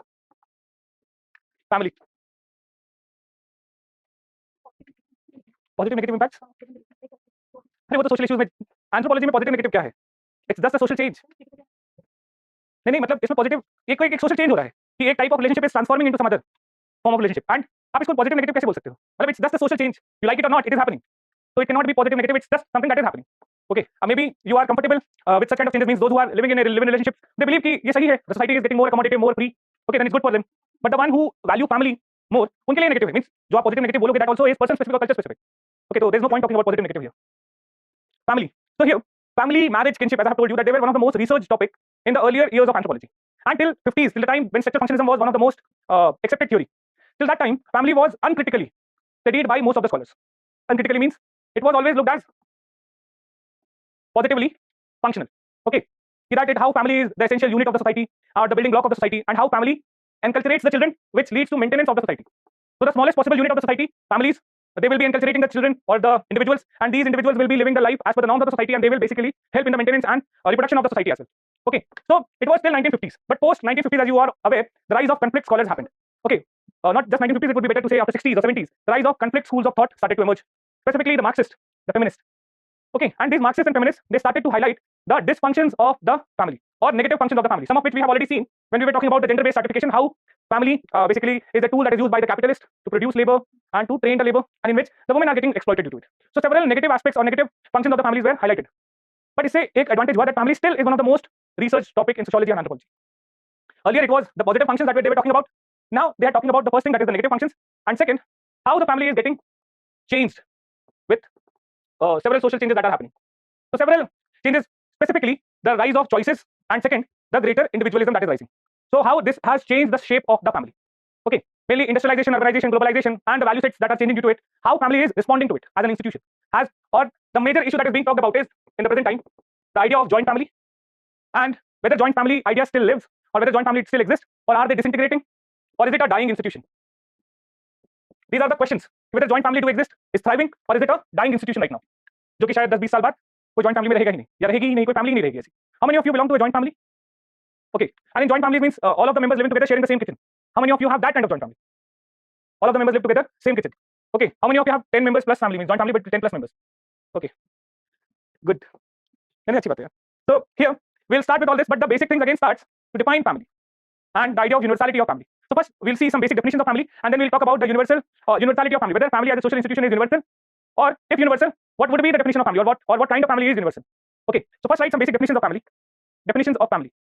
family. Positive negative impacts, अरे वो तो सोशल इश्यूज में, एंथ्रोपोलॉजी में पॉजिटिव नेगेटिव क्या है? It's just a social change. नहीं नहीं, मतलब इसमें पॉजिटिव एक सोशल चेंज हो रहा है कि एक type of relationship is transforming into some other form of relationship, and आप इसको पॉजिटिव नेगेटिव कैसे बोल सकते हो? मतलब it's just a social change, you like it और not, it is happening, so it cannot be positive negative, it's just something that is happening. Okay, maybe you are comfortable with such kind of changes, means those who are living in a relationship, they believe कि ये सही है, the society is getting more accommodative, more free, okay, then it's good for them. But the one who value family more, उनके लिए negative है, means जो आप positive negative बोलोगे that also is person specific or culture specific. Okay, so there is no point talking about positive negative here. Family, so here family, marriage, kinship, as I have told you that they were one of the most researched topic in the earlier years of anthropology, until 50s, till the time when sexual functionalism was one of the most accepted theory. Till that time family was uncritically studied by most of the scholars. Uncritically means it was always looked as positively functional. Okay, that it how family is the essential unit of the society, or the building block of the society, and how family enculturates the children, which leads to maintenance of the society. So the smallest possible unit of the society, families, they will be enculturating the children or the individuals, and these individuals will be living the life as per the norms of the society, and they will basically help in the maintenance and reproduction of the society as well. Okay, so it was till 1950s, but post 1950s, as you are aware, the rise of conflict scholars happened. Okay, not just 1950s, it would be better to say after 60s or 70s, the rise of conflict schools of thought started to emerge, specifically the Marxist, the feminist. Okay, and these Marxists and feminists, they started to highlight the dysfunctions of the family or negative functions of the family, some of which we have already seen when we were talking about the gender-based stratification, how family basically is a tool that is used by the capitalist to produce labor and to train the labor, and in which the women are getting exploited due to it. So several negative aspects or negative functions of the families were highlighted, but इससे एक advantage हुआ that family still is one of the most researched topic in sociology and anthropology. Earlier it was the positive functions that they were talking about, now they are talking about the first thing, that is the negative functions, and second, how the family is getting changed with several social changes that are happening. So several changes, specifically the rise of choices, and second, the greater individualism that is rising. So how this has changed the shape of the family. Okay, mainly industrialization, urbanization, globalization, and the value sets that are changing due to it, how family is responding to it as an institution, as or the major issue that is being talked about is in the present time the idea of joint family, and whether joint family idea still lives, or whether joint family still exists, or are they disintegrating, or is it a dying institution? These are the questions, whether joint family do exist, is thriving, or is it a dying institution right now, जो कि शायद 10-20 साल बाद कोई joint family में रहेगा ही नहीं, या रहेगी ही नहीं, कोई फैमिली नहीं रहेगी ऐसी। How many of you belong to a joint family? Okay, and in joint family means all of the members living together sharing the same kitchen. How many of you have that kind of joint family? All of the members live together, same kitchen. Okay, how many of you have 10 members plus family, means joint family but 10 plus members? Okay, good. यानी अच्छी बात है यार। So here we'll start with all this, but the basic things again starts to define family and the idea of universality of family. So first we'll see some basic definitions of family, and then we'll talk about the universality of family, whether family as a social institution is universal, or if universal, what would be the definition of family, or what kind of family is universal. Okay, so first write some basic definitions of family. Definitions of family.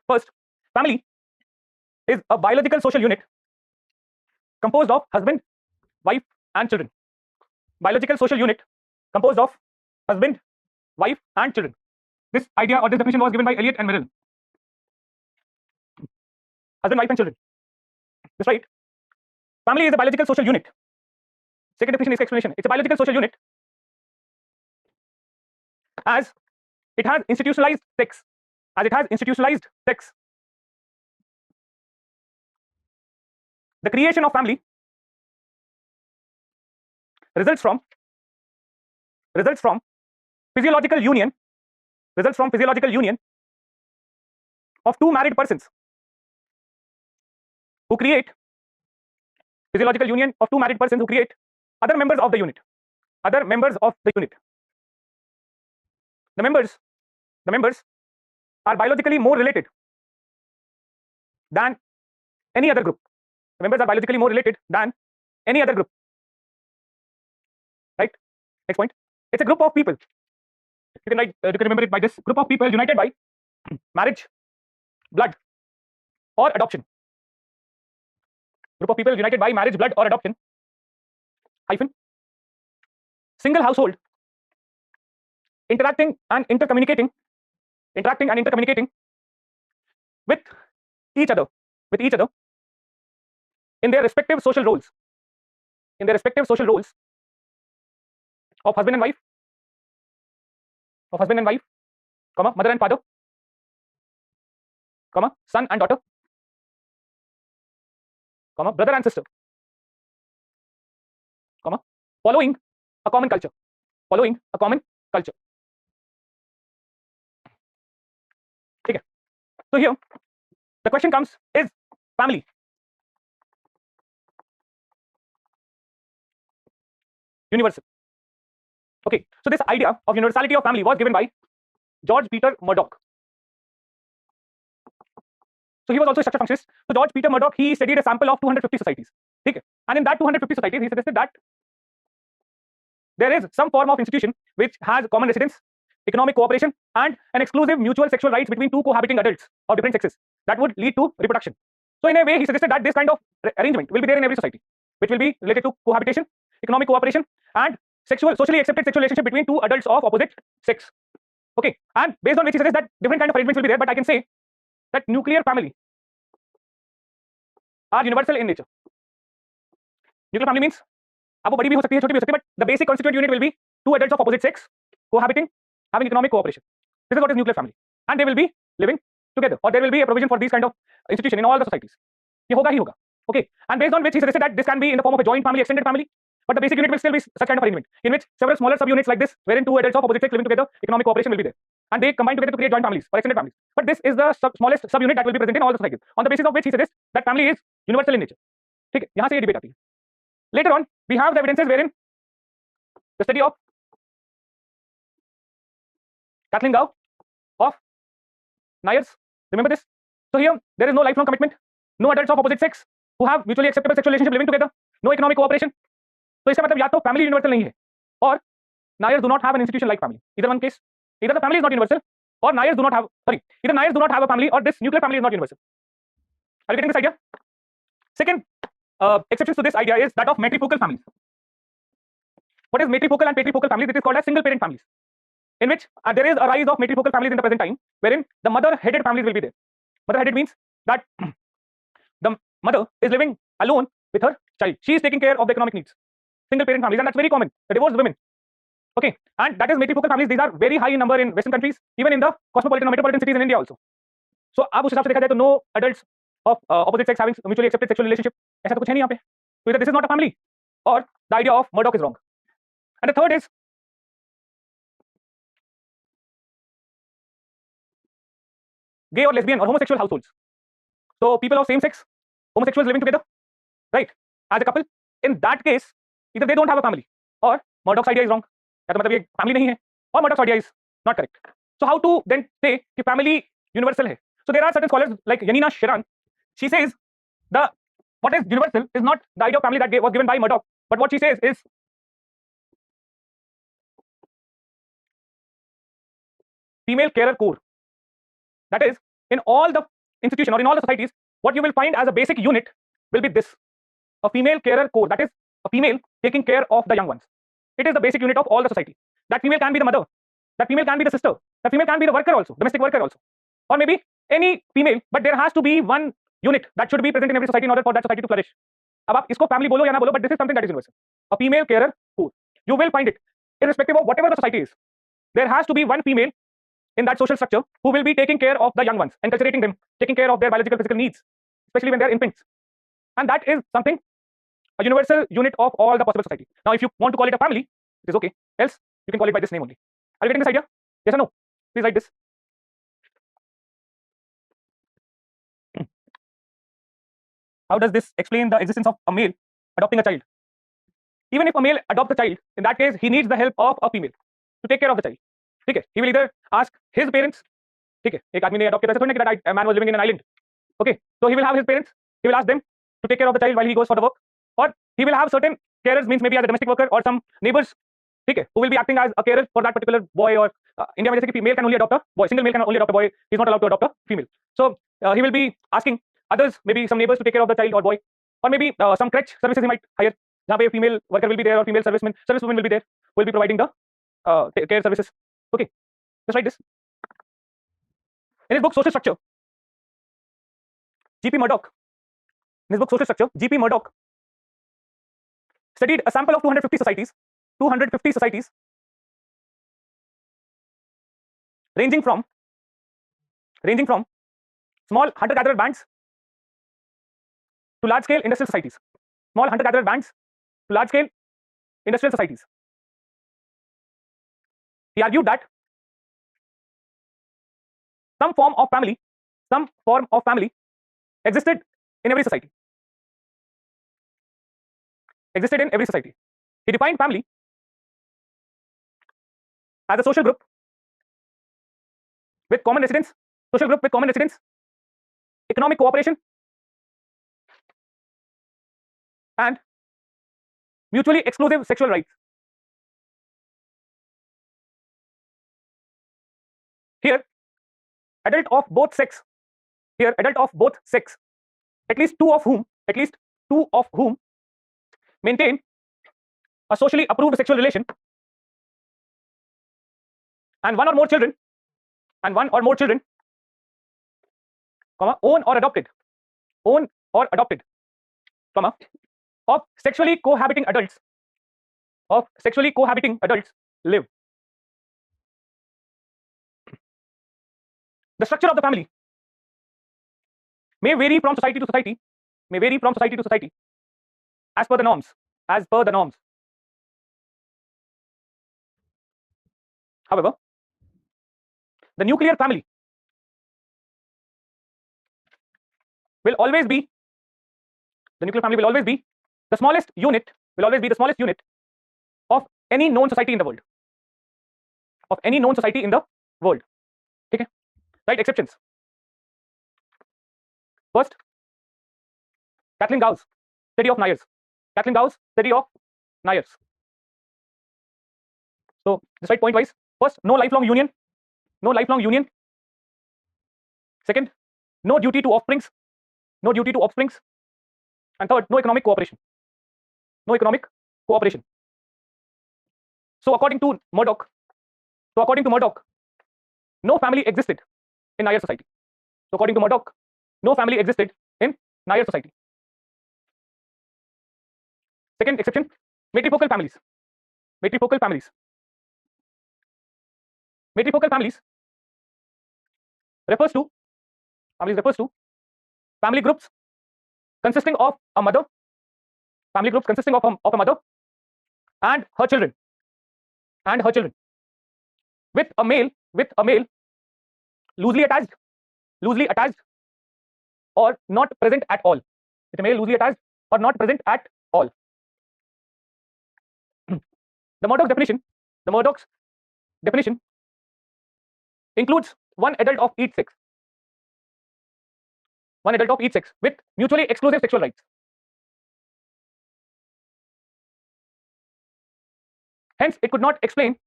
First, family is a biological social unit composed of husband, wife, and children. Biological social unit composed of husband, wife, and children. This idea or this definition was given by Eliot and Merrill. Husband, wife, and children. That's right. Family is a biological social unit. Second definition is explanation. It's a biological social unit as it has institutionalized sex. As it has institutionalized sex. The creation of family results from physiological union of two married persons who create other members of the unit. The members are biologically more related than any other group. Right? Next point. It's a group of people. You can remember it by this: group of people united by marriage, blood, or adoption. Group of people united by marriage, blood, or adoption. Hyphen. Single household. Interacting and intercommunicating with each other in their respective social roles. Of husband and wife, mother and father, son and daughter, brother and sister, following a common culture. Okay. So here the question comes: is family universal? Okay, so this idea of universality of family was given by George Peter Murdoch. So he was also a structure functionist. So George Peter Murdoch, he studied a sample of 250 societies. Okay, and in that 250 societies, he suggested that there is some form of institution which has common residence, economic cooperation, and an exclusive mutual sexual rights between two cohabiting adults of different sexes that would lead to reproduction. So in a way, he suggested that this kind of arrangement will be there in every society, which will be related to cohabitation, economic cooperation, and socially accepted sexual relationship between two adults of opposite sex. Okay, and based on which he suggests that different kind of arrangements will be there, but I can say that nuclear family are universal in nature. Nuclear family means अब वो बड़ी भी हो सकती है, छोटी भी हो सकती है, but the basic constituent unit will be two adults of opposite sex cohabiting, having economic cooperation. This is what is nuclear family, and they will be living together, or there will be a provision for these kind of institution in all the societies. ये होगा ही होगा. Okay, and based on which he suggested that this can be in the form of a joint family, extended family, but the basic unit will still be such kind of arrangement in which several smaller subunits like this, wherein two adults of opposite sex living together, economic cooperation will be there, and they combine together to create joint families or extended families. But this is the smallest subunit that will be present in all the societies, on the basis of which he suggests that family is universal in nature. ठीक है, यहाँ से ये debate आती है. Later on, we have the evidences wherein the study of Kathleen Gow of Nyers. Remember this? So here there is no lifelong commitment, no adults of opposite sex who have mutually acceptable sexual relationship living together, no economic cooperation. तो इसका मतलब या तो family universal नहीं है, और Nyers do not have an institution like family. Either one case, either the family is not universal, or Nyers do not have a family, or this nuclear family is not universal. Are you getting this idea? Second exceptions to this idea is that of matrifocal families. What is matrifocal and patrifocal families? It is called as single parent families, in which there is a rise of matrifocal families in the present time, wherein the mother-headed families will be there. Mother-headed means that the mother is living alone with her child. She is taking care of the economic needs. Single parent families, and that's very common. The divorced women. Okay, and that is matrifocal families. These are very high in number in Western countries, even in the cosmopolitan or metropolitan cities in India also. So अब उस हिसाब से देखा जाए तो no adults of opposite sex having mutually accepted sexual relationship, ऐसा तो कुछ है नहीं यहाँ पे. So either this is not a family, or the idea of Murdoch is wrong. And the third is gay or lesbian or homosexual households. So people of same sex, homosexuals living together, right, as a couple. In that case, either they don't have a family, or Murdoch's idea is wrong. या तो मतलब ये family नहीं है, or Murdoch's idea is not correct. So how to then say कि family universal है? So there are certain scholars like Yanina Sheran. She says what is universal is not the idea of family that was given by Murdoch, but what she says is female carer core. That is, in all the institution or in all the societies, what you will find as a basic unit will be this: a female carer core. That is, a female taking care of the young ones. It is the basic unit of all the society. That female can be the mother, that female can be the sister, that female can be the worker also, domestic worker also, or maybe any female, but there has to be one unit that should be present in every society in order for that society to flourish. अब आप इसको family बोलो या ना बोलो, but this is something that is universal. A female carer core. You will find it irrespective of whatever the society is. There has to be one female in that social structure who will be taking care of the young ones, enculturating them, taking care of their biological physical needs, especially when they are infants. And that is something, a universal unit of all the possible society. Now, if you want to call it a family, it is okay. Else, you can call it by this name only. Are you getting this idea? Yes or no? Please write this. How does this explain the existence of a male adopting a child? Even if a male adopts a child, in that case, he needs the help of a female to take care of the child. ठीक है? He will either ask his parents. ठीक है? एक आदमी ने adopt किया, ऐसा थोड़ी ना कि that a man was living in an island. Okay, so he will have his parents. He will ask them to take care of the child while he goes for the work, or he will have certain carers, means maybe as a domestic worker or some neighbors, ठीक है, who will be acting as a carer for that particular boy. Or India में जैसे कि male can only adopt a boy, single male can only adopt a boy. He is not allowed to adopt a female. So he will be asking others, maybe some neighbors, to take care of the child or boy, or maybe some crèche services he might hire, जहाँ पे female worker will be there or female servicewoman will be there, will be providing the care services. Okay, just write this. In his book Social Structure, G.P. Murdoch, in his book Social Structure, G.P. Murdoch studied a sample of 250 societies, ranging from small hunter-gatherer bands to large-scale industrial societies. Small hunter-gatherer bands to large-scale industrial societies. He argued that some form of family existed in every society. He defined family as a social group with common residence, economic cooperation, and mutually exclusive sexual rights. Here, adult of both sex, at least two of whom maintain a socially approved sexual relation, and one or more children, comma, own or adopted, comma, of sexually cohabiting adults live. The structure of the family may vary from society to society, as per the norms. However, the nuclear family will always be the smallest unit of any known society in the world. Okay, right? Exceptions. First, Kathleen Gauss, study of Nyers. So just write point wise. First, no lifelong union. Second, no duty to offsprings. And third, no economic cooperation. So according to Murdoch, no family existed in Nair society. Second exception, matrifocal families. Matrifocal families refers to family groups consisting of a mother, and her children, with a male loosely attached or not present at all. With a male loosely attached or not present at all. The Murdoch's definition includes one adult of each sex with mutually exclusive sexual rights. Hence, it could not explain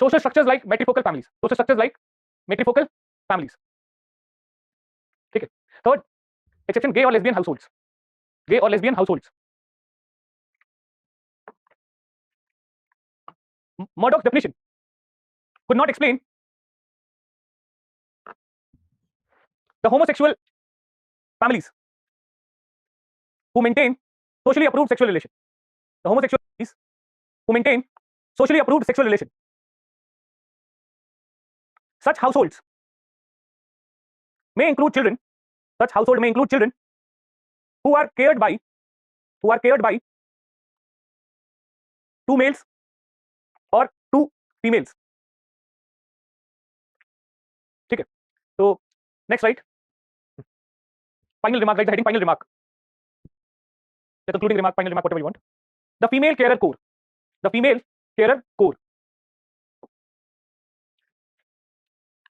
social structures like matrifocal families. Social structures like matrifocal families. ठीक है. Third exception, gay or lesbian households. Gay or lesbian households. Murdoch's definition could not explain the homosexual families who maintain socially approved sexual relation. The homosexual families who maintain socially approved sexual relation. Such households may include children. Such household may include children who are cared by two males or two females. ठीक है. So next slide. Final remark, write the heading final remark. The concluding remark, final remark, whatever you want. The female carer core. The female carer core.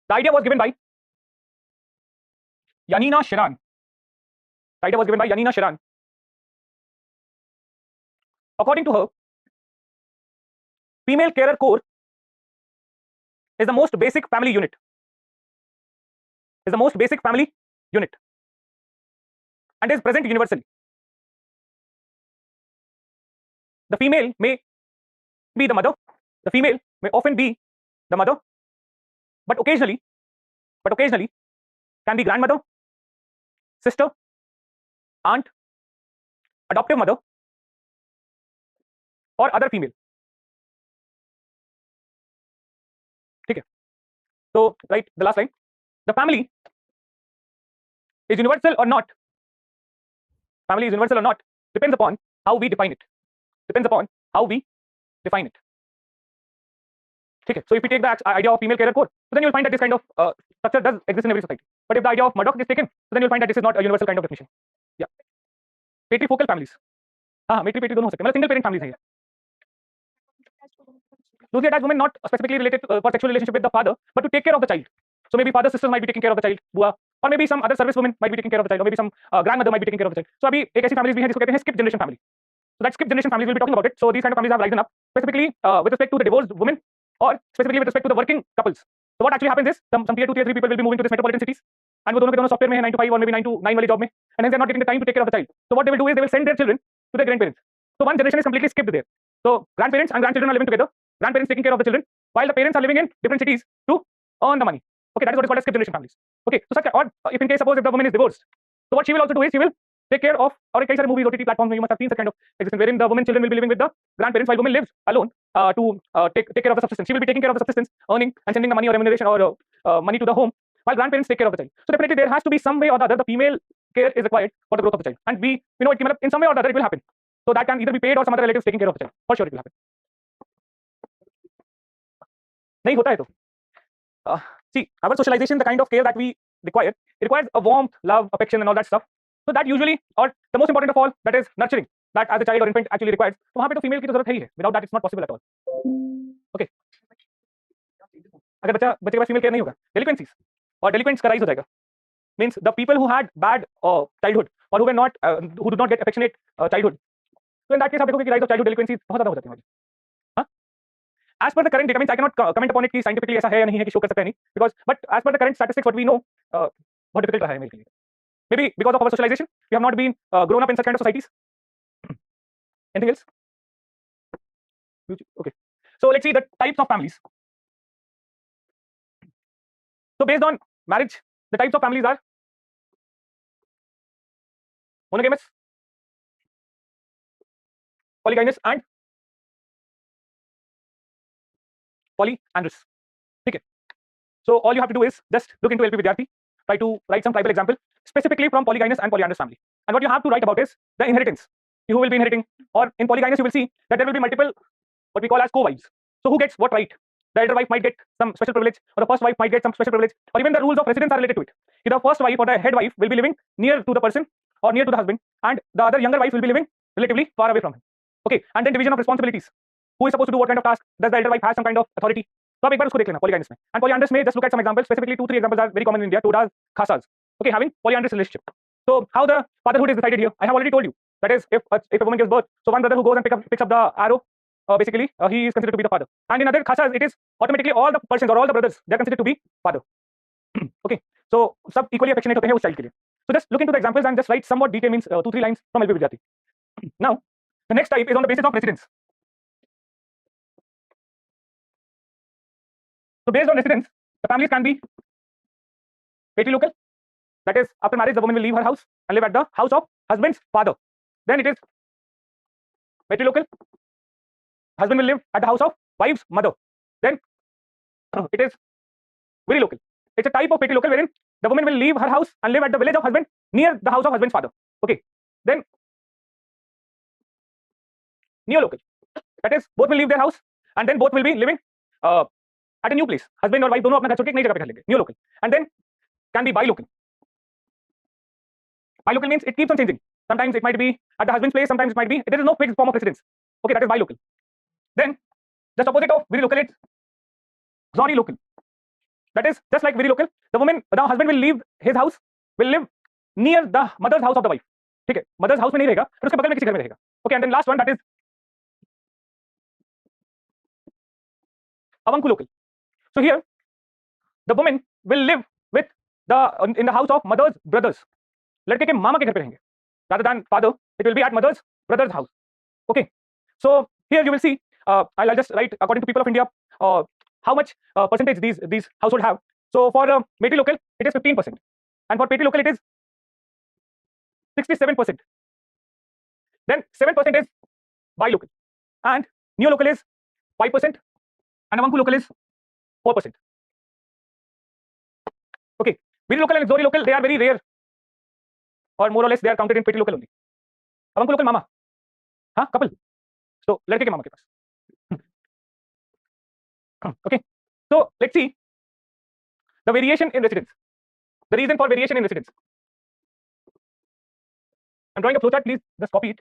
The idea was given by Yanina Sharan. The idea was given by Yanina Sharan. According to her, female carer core is the most basic family unit. Is the most basic family unit and is present universally. The female may be the mother. The female may often be the mother, but occasionally can be grandmother, sister, aunt, adoptive mother, or other female. ठीक है. So right, the last line. The family is universal or not. Family is universal or not depends upon how we define it. Depends upon how we define it. Okay. So if we take the idea of female carer core, so then you'll find that this kind of structure does exist in every society. But if the idea of Murdoch is taken, so then you'll find that this is not a universal kind of definition. Yeah. Matrifocal families. हाँ मेट्री दोनों हो सकते हैं, मतलब single parent families हैं ये. Loosely attached women not specifically related for sexual relationship with the father, but to take care of the child. So maybe father sisters might be taking care of the child, बुआ, or maybe some other service women might be taking care of the child, or maybe some grandmother might be taking care of the child. So अभी एक ऐसी families भी हैं जिसको कहते हैं skip generation family. So that skip generation families we'll be talking about it. So these kind of families have risen up specifically with respect to the divorced women or specifically with respect to the working couples. So what actually happens is some tier 2 tier 3 people will be moving to these metropolitan cities and वो दोनों के दोनों software में है 9 to 5 or maybe 9 to 9 वाली job में, and hence they are not getting the time to take care of the child. So what they will do is they will send their children to their grandparents. So one generation is completely skipped there. So grandparents and grandchildren are living together. Grandparents taking care of the children while the parents are living in different cities to earn the money. Okay, that is what is called as skip generation families. Okay, so such, or if in case suppose if the woman is divorced, so what she will also do is she will take care of, or in case of movies, OTT platforms, you must have seen such kind of existence wherein the woman children will be living with the grandparents while woman lives alone to take care of the subsistence. She will be taking care of the subsistence, earning and sending the money or remuneration or money to the home while grandparents take care of the child. So definitely there has to be some way or the other the female care is required for the growth of the child, and we know it in some way or the other it will happen. So that can either be paid or some other relatives taking care of the child. For sure it will happen. नहीं होता है तो see, our socialization, the kind of care that we require, it requires a warmth, love, affection and all that stuff. So that usually, or the most important of all, that is nurturing, that as a child or infant actually requires. तो वहाँ पे तो female की तो जरूरत है ही है. Without that it's not possible at all. Okay. अगर बच्चे के पास female care नहीं होगा, delinquencies और delinquents का rise हो जाएगा. Means the people who had bad childhood or who were not, who did not get affectionate childhood. So in that case आप देखोगे कि rise of childhood delinquencies बहुत ज़्यादा हो जाती है. As per the current data, means I cannot comment upon it कि scientifically ऐसा है या नहीं है कि show कर सकते हैं नहीं, because but as per the current statistics what we know बहुत difficult रहा है मेरे लिए. Maybe because of our socialization we have not been grown up in such kind of societies. Anything else? Okay, so let's see the types of families. So based on marriage, the types of families are monogamous, polygynous and polyandrous. Okay, so all you have to do is just look into LP Vidyarthi, try to write some tribal example specifically from polygynous and polyandrous family, and what you have to write about is the inheritance, who will be inheriting, or in polygynous you will see that there will be multiple what we call as co-wives. So who gets what right? The elder wife might get some special privilege, or the first wife might get some special privilege, or even the rules of residence are related to it. The first wife or the head wife will be living near to the person or near to the husband, and the other younger wife will be living relatively far away from him. Okay, and then division of responsibilities. Who is supposed to do what kind of task? Does the elder wife have some kind of authority? तो आप एक बार उसको देख लेना polygynous में. And polyandrous में just look at some examples. Specifically 2-3 examples are very common in India. Todas, khasas. Okay, having polyandrous relationship. So how the fatherhood is decided here? I have already told you. That is, if a woman gives birth, so one brother who goes and picks up the arrow, basically he is considered to be the father. And in other khasas, it is automatically all the persons or all the brothers, they are considered to be father. Okay, so सब equally affectionate होते हैं उस child के लिए. So just look into the examples and just write somewhat detail, means 2-3 lines from LB Vidyarthi. Now the next type is on the basis of residence. So based on residence, the families can be patrilocal, that is after marriage the woman will leave her house and live at the house of husband's father. Then it is patrilocal, husband will live at the house of wife's mother. Then it is virilocal. It's a type of patrilocal wherein the woman will leave her house and live at the village of husband near the house of husband's father. Okay. Then neolocal, that is both will leave their house and then both will be living at a new place. Husband और wife दोनों अपना घर छोड़ के एक नई जगह पे घर लेंगे. Neolocal. And then can be bilocal. Bilocal means it keeps on changing. Sometimes it might be at the husband's place, sometimes it might be, there is no fixed form of residence. Okay, that is bilocal. Then just opposite of virilocal, it's zorilocal. That is just like virilocal, the woman, the husband will leave his house, will live near the mother's house of the wife. ठीक है, mother's house में नहीं रहेगा, फिर उसके बगल में किसी घर में रहेगा. Okay, and then last one, that is avunculocal. So here the woman will live with the in the house of mother's brothers. लड़के के मामा के घर पे रहेंगे. Rather than father, it will be at mother's brother's house. Okay, so here you will see, I'll just write according to people of India how much percentage these household have. So for matrilocal it is 15%, and for patrilocal it is 67%. Then 7% is bilocal, and neolocal is 5%, and avunculocal is 4%. Okay, virilocal and zorilocal, they are very rare, or more or less they are counted in patrilocal only. Avunculocal mama, हाँ couple, so लड़के के मामा के पास. Okay, so let's see the variation in residence, the reason for variation in residence. I'm drawing a flowchart, please just copy it.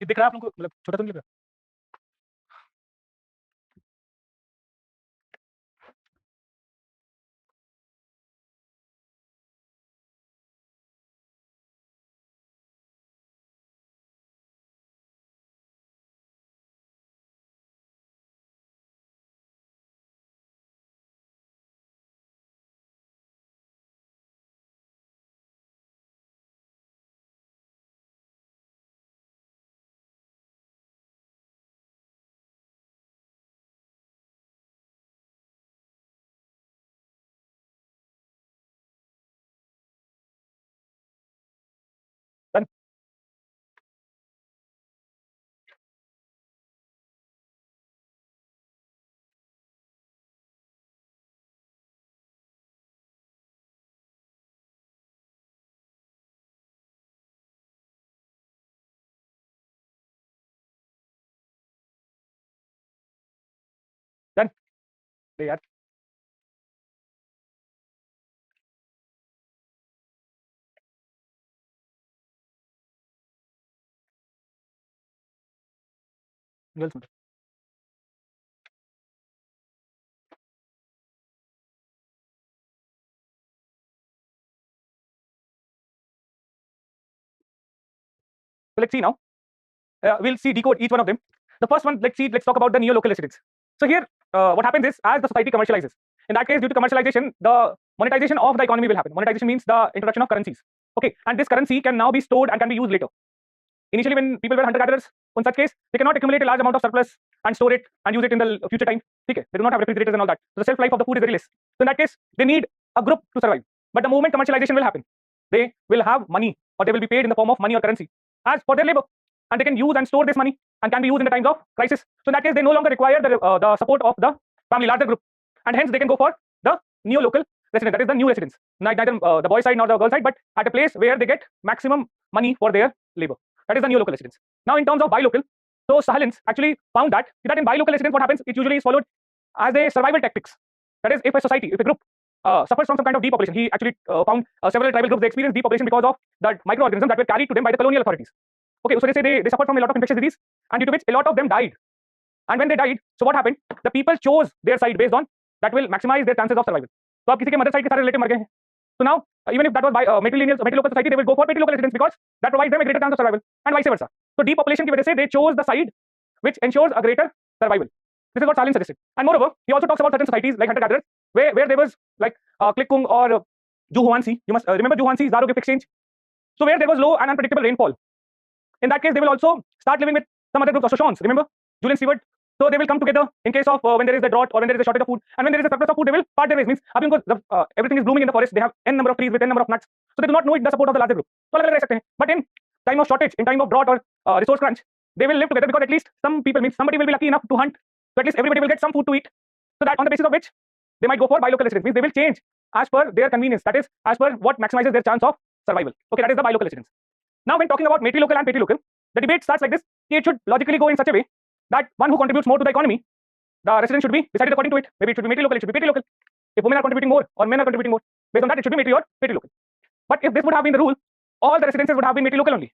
ये दिख रहा है आप लोगों को, मतलब छोटा तो नहीं लग रहा? अरे यार गर्ल्स में so let's see now. We'll see decode each one of them. The first one, let's talk about the neo-local residents. So here, what happens is as the society commercializes, in that case, due to commercialization, the monetization of the economy will happen. Monetization means the introduction of currencies. Okay, and this currency can now be stored and can be used later. Initially, when people were hunter-gatherers, in such case, they cannot accumulate a large amount of surplus and store it and use it in the future time. Okay, they do not have refrigerators and all that. So the shelf life of the food is very less. So in that case, they need a group to survive. But the moment commercialization will happen, they will have money or they will be paid in the form of money or currency as for their labor, and they can use and store this money and can be used in the times of crisis. So in that case, they no longer require the support of the family larger group, and hence they can go for the neo-local residence. That is the new residence, neither the boy side nor the girl side, but at a place where they get maximum money for their labor. That is the neo-local residence. Now, in terms of bi-local, so Sahalins actually found that in bi-local residence, what happens? It usually is followed as a survival tactics. That is, if a society, if a group suffers from some kind of depopulation, he actually found several tribal groups they experienced depopulation because of that microorganisms that were carried to them by the colonial authorities. Okay, so they say they suffered from a lot of infectious disease, and due to which a lot of them died. And when they died, so what happened? The people chose their side based on that will maximize their chances of survival. So आप किसी के mother side के सारे relative मर गए हैं. So now, even if that was by matrilineal society, they will go for matrilocal residence because that provides them a greater chance of survival, and vice versa. So depopulation की वजह से they chose the side which ensures a greater survival. This is what Stalin suggested. And moreover, he also talks about certain societies like hunter-gatherers, where there was like Klikung or Juhuansi. You must remember Juhuansi, Zaro gift exchange. So where there was low and unpredictable rainfall. In that case, they will also start living with some other groups, Ashoshons. Remember Julian Stewart? So they will come together in case of when there is a drought or when there is a shortage of food, and when there is a surplus of food, they will part their ways. Means everything is blooming in the forest. They have n number of trees with n number of nuts, so they do not need the support of the larger group. So अलग-अलग रह सकते हैं. But in time of shortage, in time of drought or resource crunch, they will live together because at least some people, means somebody will be lucky enough to hunt. So at least everybody will get some food to eat. So that on the basis of which they might go for bi-local residence. Means they will change as per their convenience. That is as per what maximizes their chance of survival. Okay, that is the bi-local residence. Now, when talking about matrilocal and patrilocal, the debate starts like this. It should logically go in such a way that one who contributes more to the economy, the residence should be decided according to it. Maybe it should be matrilocal, it should be patrilocal. If women are contributing more or men are contributing more, based on that, it should be matri or patrilocal. But if this would have been the rule, all the residences would have been matrilocal only,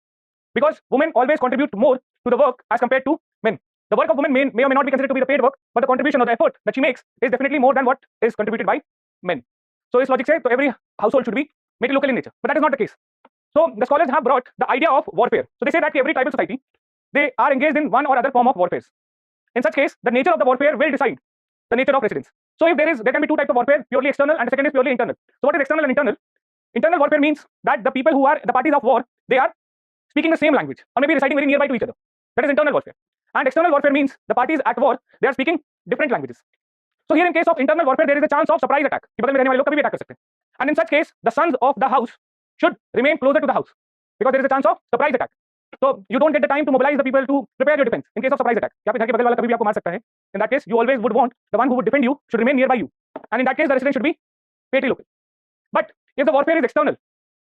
because women always contribute more to the work as compared to men. The work of women may or may not be considered to be the paid work, but the contribution or the effort that she makes is definitely more than what is contributed by men. So this logic says so every household should be matrilocal in nature, but that is not the case. So the scholars have brought the idea of warfare. So they say that every tribal society, they are engaged in one or other form of warfare. In such case, the nature of the warfare will decide the nature of residence. So if there can be two types of warfare, purely external, and the second is purely internal. So what is external and internal? Internal warfare means that the people who are the parties of war, they are speaking the same language or maybe residing very nearby to each other. That is internal warfare. And external warfare means the parties at war, they are speaking different languages. So here in case of internal warfare, there is a chance of surprise attack. कि बगल में रहने वाले लोग कभी भी attack कर सकते हैं. And in such case, the sons of the house should remain closer to the house because there is a chance of surprise attack. So you don't get the time to mobilize the people to prepare your defense in case of surprise attack. यहाँ पे घर के बगल वाला कभी भी आपको मार सकता है. In that case, you always would want the one who would defend you should remain nearby you. And in that case, the residence should be patrilocal. But if the warfare is external,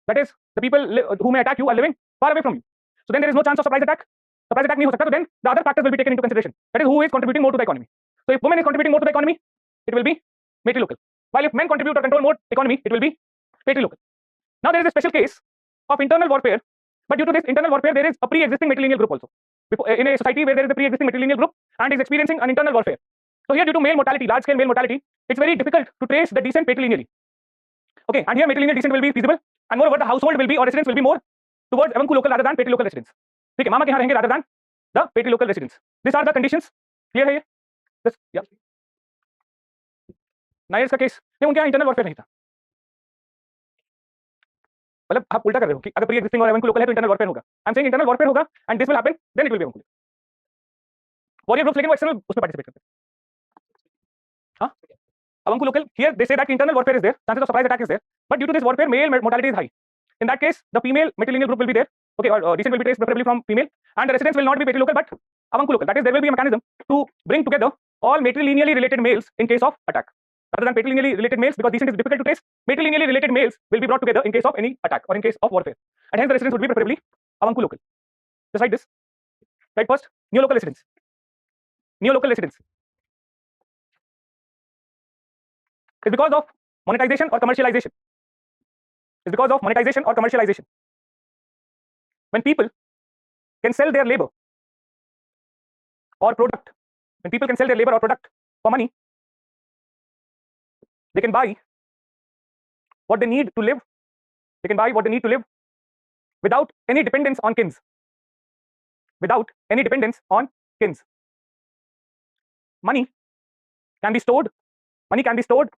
that is the people who may attack you are living far away from you. So then there is no chance of surprise attack. Surprise attack नहीं हो सकता. So then the other factors will be taken into consideration. That is who is contributing more to the economy. So if women is contributing more to the economy, it will be matrilocal. While if men contribute or control more economy, it will be patrilocal. Now there is a special case of internal warfare, but due to this internal warfare, there is a pre-existing matrilineal group also. In a society where there is a pre-existing matrilineal group and is experiencing an internal warfare. So here, due to male mortality, large-scale male mortality, it's very difficult to trace the descent patrilineally. Okay, and here matrilineal descent will be feasible, and moreover, the household will be or residence will be more towards avunculocal rather than patrilocal residence. ठीक है, मामा के यहाँ रहेंगे rather than the patrilocal residence. These are the conditions. Clear है ये? This, yeah. नायर्स का case नहीं, उनके यहाँ इंटरनल वॉरफेयर नहीं था. मतलब आप उल्टा कर रहे हो कि अगर प्री एग्जिस्टिंग और एवंकुलोकल है तो इंटरनल वॉरफेयर होगा. I am saying internal warfare होगा and this will happen, then it will be एवंकुलोकल. वॉरियर ग्रुप्स लेकिन वो एक्सटर्नल उसमें पार्टिसिपेट करते हैं. हाँ, avunculocal, here they say that internal warfare is there, chances of surprise attack is there, but due to this warfare, male mortality is high. In that case, the female matrilineal group will be there, okay, or descent will be traced preferably from female, and the residence will not be patrilocal but avunculocal. That is, there will be a mechanism to bring together all matrilineally related males in case of attack. Rather than patrilineally related males, because descent is difficult to trace, matrilineally related males will be brought together in case of any attack or in case of warfare, and hence the residence would be preferably avunculocal. Just like this. Right, first, neolocal residence. Neolocal residence. is because of monetization or commercialization. Is because of monetization or commercialization. When people can sell their labor or product, when people can sell their labor or product for money, they can buy what they need to live. They can buy what they need to live without any dependence on kins. Without any dependence on kins. Money can be stored. Money can be stored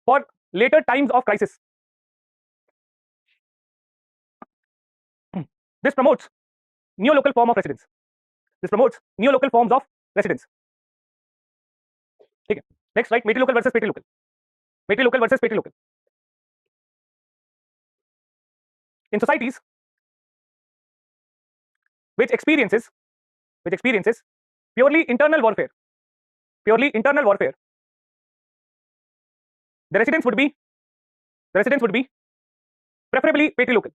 for later times of crisis. This promotes neolocal form of residence. This promotes neolocal forms of residence. Okay. Next, right? Matrilocal versus patrilocal. Matrilocal versus patrilocal. In societies which experiences purely internal warfare, the residence would be preferably patrilocal.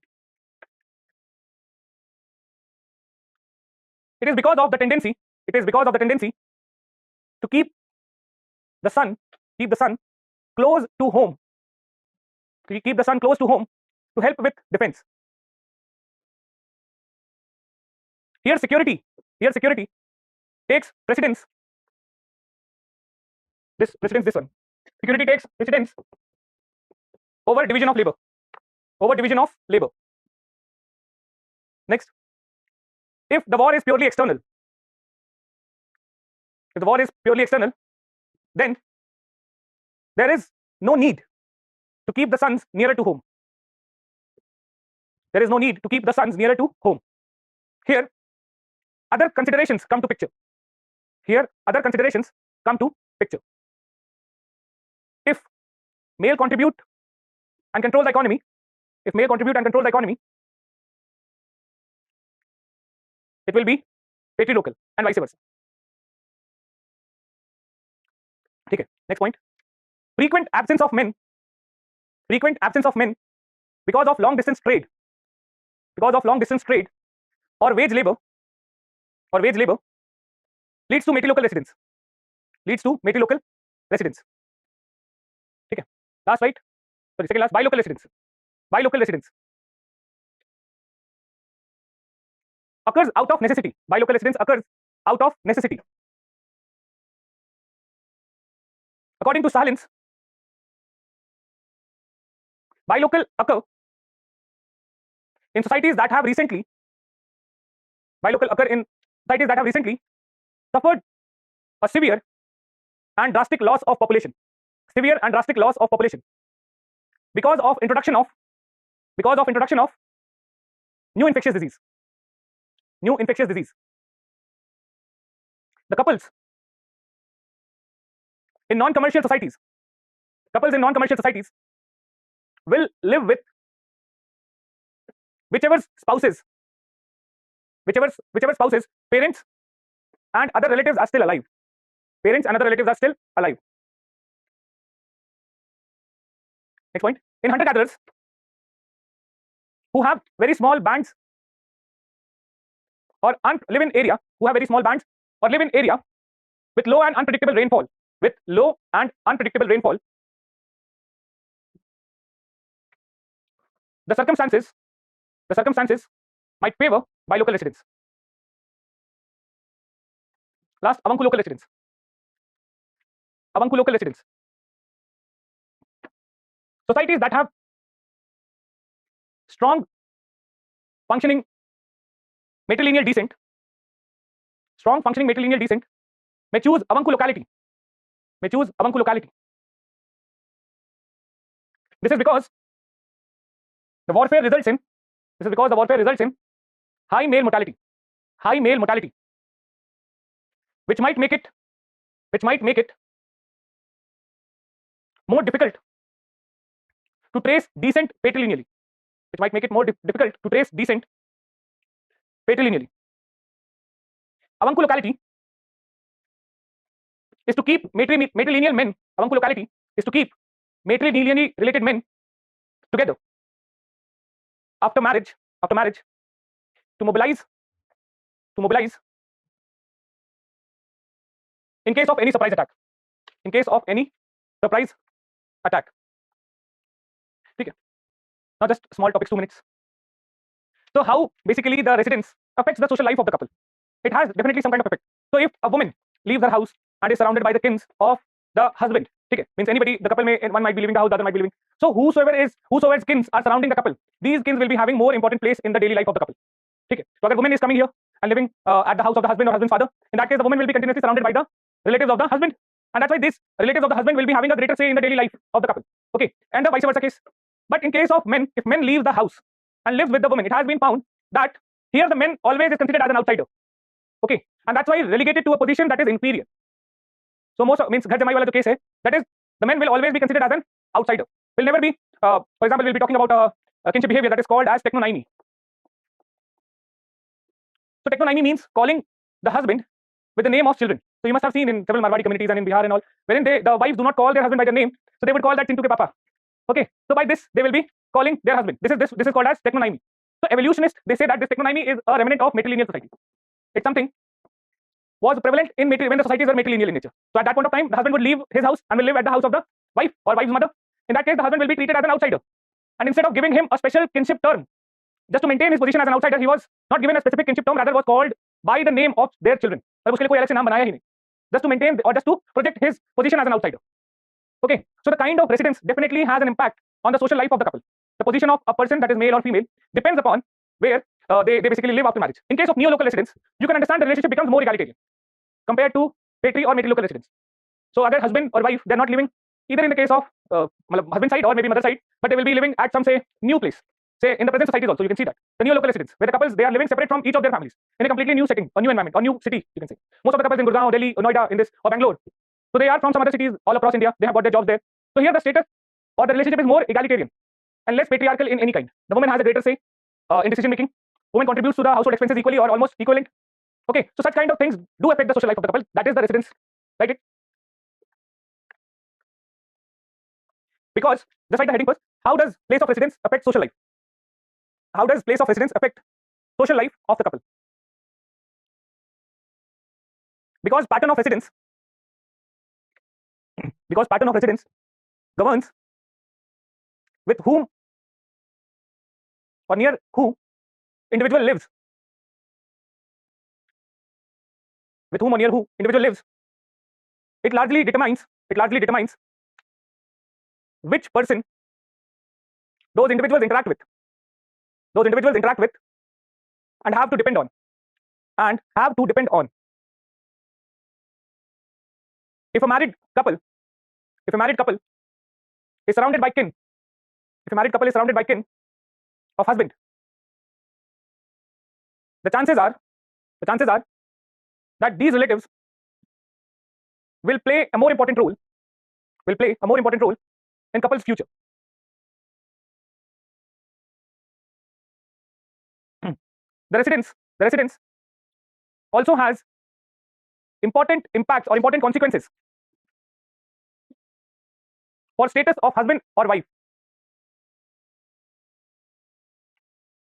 It is because of the tendency to keep the sun close to home, to help with defense. Here security takes precedence. This one. Security takes precedence over division of labor. Next, if the war is purely external, then there is no need to keep the sons nearer to home. Here, other considerations come to picture. If male contribute and control the economy, it will be patrilocal and vice versa. Okay. Next point. Frequent absence of men because of long distance trade or wage labor leads to matrilocal residence. Okay. Last, right? Sorry, second last, bilocal residence. Occurs out of necessity. Bilocal residence occurs out of necessity. According to Sahlins, bilocal occur in societies that have recently suffered a severe and drastic loss of population. Because of introduction of new infectious disease. The couples in non-commercial societies will live with whichever spouses, parents and other relatives are still alive. Next point. In hunter-gatherers who have very small bands or live in area with low and unpredictable rainfall, the circumstances might favor bilocal residence. Last, avunculocal residence. Societies that have strong functioning matrilineal descent may choose avunculocality. This is because the warfare results in high male mortality, which might make it more difficult to trace descent patrilineally. Avunculocality is to keep matrilineal men. Avunculocality is to keep matrilineally related men together after marriage to mobilize in case of any surprise attack. surprise attack. Okay. Now just small topics, 2 minutes. So how basically the residence affects the social life of the couple? It has definitely some kind of effect. So if a woman leaves her house and is surrounded by the kins of the husband, okay, means anybody, the couple may, one might be leaving the house, the other might be leaving. So whosoever's kins are surrounding the couple, these kins will be having more important place in the daily life of the couple. Okay. So if a woman is coming here and living at the house of the husband or husband's father, in that case the woman will be continuously surrounded by the relatives of the husband, and that's why these relatives of the husband will be having a greater say in the daily life of the couple. Okay, and the vice versa case. But in case of men, if men leave the house and lives with the woman, it has been found that here the man always is considered as an outsider. Okay, and that's why relegated to a position that is inferior. So most means ghar jamai wala jo case hai, that is the man will always be considered as an outsider. Will never be. For example, we'll be talking about a kinship behavior that is called as technonymy. So technonymy means calling the husband with the name of children. So you must have seen in several Marwadi communities and in Bihar and all, wherein the wives do not call their husband by their name, so they would call that Chintu ke papa. Okay, so by this they will be calling their husband. This is called as technonymy. So evolutionists, they say that this technonymy is a remnant of matrilineal society. It's something was prevalent in when the societies were matrilineal in nature. So at that point of time, the husband would leave his house and will live at the house of the wife or wife's mother. In that case, the husband will be treated as an outsider, and instead of giving him a special kinship term, just to maintain his position as an outsider, he was not given a specific kinship term, rather was called by the name of their children. उसके लिए कोई अलग से नाम बनाया ही नहीं, just to maintain or just to project his position as an outsider. Okay, so the kind of residence definitely has an impact on the social life of the couple. The position of a person, that is male or female, depends upon where they basically live after marriage. In case of neo-local residence, you can understand the relationship becomes more egalitarian compared to patri or matrilocal residence. So other husband or wife, they're not living either in the case of husband side or maybe mother side, but they will be living at some say new place, say in the present societies also. You can see that the neo-local residence, where the couples, they are living separate from each of their families in a completely new setting, a new environment, or new city, you can say. Most of the couples in Gurgaon, Delhi, Noida, in this, or Bangalore, so they are from some other cities all across India. They have got their jobs there. So here the status or the relationship is more egalitarian and less patriarchal in any kind. The woman has a greater say in decision making. Woman contributes to the household expenses equally or almost equivalent. Okay, so such kind of things do affect the social life of the couple. That is the residence, right? Because just like the heading first, how does place of residence affect social life? How does place of residence affect social life of the couple? Because pattern of residence governs with whom or near who individual lives. With whom or near who individual lives, it largely determines which person those individuals interact with and have to depend on. If a married couple is surrounded by kin, of husband, the chances are that these relatives will play a more important role in couple's future. The residence also has important impacts or important consequences for status of husband or wife.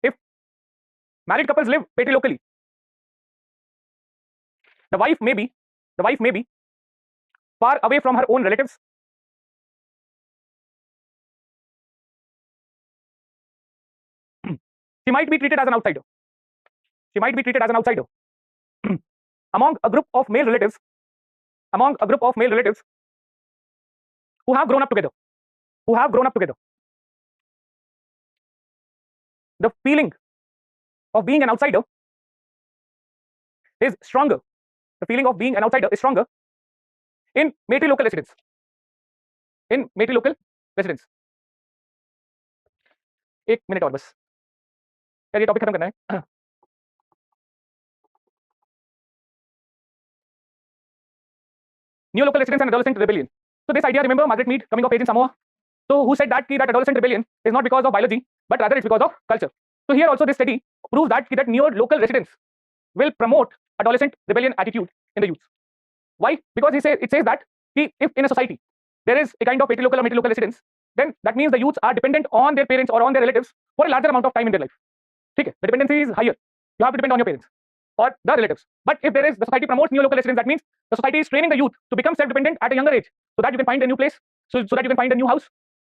If married couples live patrilocally, the wife may be far away from her own relatives. She might be treated as an outsider. Among a group of male relatives who have grown up together. The feeling of being an outsider is stronger. In matrilocal residence. एक minute और बस, यार ये topic खत्म करना है. Neo-local residence and adolescent rebellion. So this idea, remember Margaret Mead, coming of age in Samoa, so who said that adolescent rebellion is not because of biology, but rather it's because of culture. So here also this study proves that neo-local residence will promote adolescent rebellion attitude in the youth. Why? Because it says that if in a society there is a kind of patrilocal or matrilocal residence, then that means the youths are dependent on their parents or on their relatives for a larger amount of time in their life. Okay, the dependency is higher. You have to depend on your parents or the relatives. But if the society promotes neo-local residence, that means the society is training the youth to become self-dependent at a younger age, so that you can find a new place so that you can find a new house.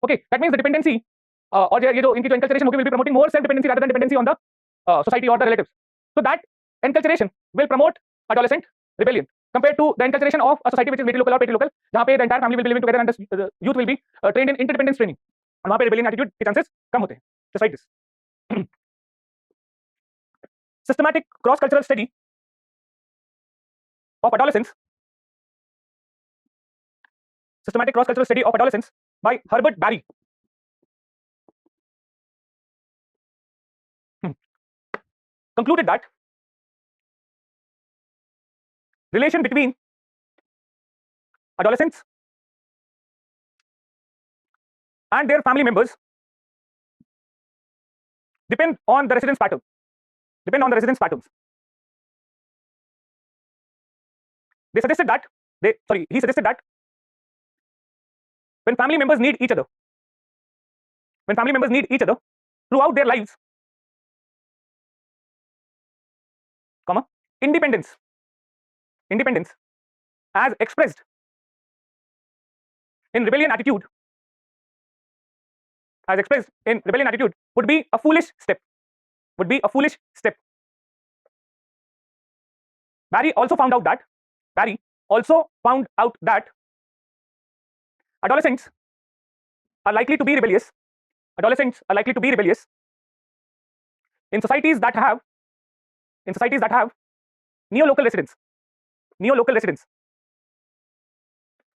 Okay, that means the dependency और ये जो इनकी जो enculturation होगी will be promoting more self dependency rather than dependency on the society or the relatives. So that enculturation will promote adolescent rebellion compared to the enculturation of a society which is matrilocal or patrilocal, जहाँ पे the entire family will be living together and the youth will be trained in interdependence training. और वहाँ पे rebellion attitude के chances कम होते हैं. Just like this. Systematic cross-cultural study of adolescence. Systematic cross-cultural study of adolescence by Herbert Barry. Concluded that relation between adolescents and their family members depend on the residence pattern. Depend on the residence patterns. He suggested that when family members need each other, throughout their lives, independence as expressed in rebellion attitude would be a foolish step. Barry also found out that adolescents are likely to be rebellious in societies that have neolocal residents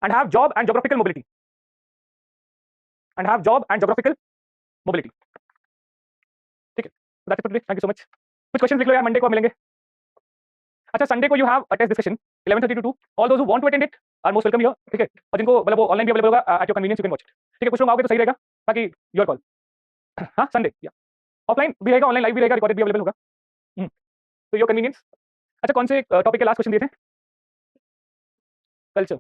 and have job and geographical mobility. ठीक है, that's it for today. Thank you so much. कुछ question लिख लो यार, Monday को मिलेंगे. अच्छा, Sunday को you have a test discussion 11:30 to 2. All those who want to attend it are most welcome here. ठीक है, और जिनको मतलब वो ऑनलाइन भी अवेलेबल होगा at your convenience, you can watch it. ठीक है, कुछ लोग आओगे तो सही रहेगा, बाकी योर कॉल. हाँ, संडे या ऑफलाइन भी रहेगा, ऑनलाइन लाइव भी रहेगा, रिकॉर्डेड भी अवेलेबल होगा. तो योर कन्वीनियंस. अच्छा, कौन से टॉपिक के लास्ट क्वेश्चन दिए थे? कल्चर.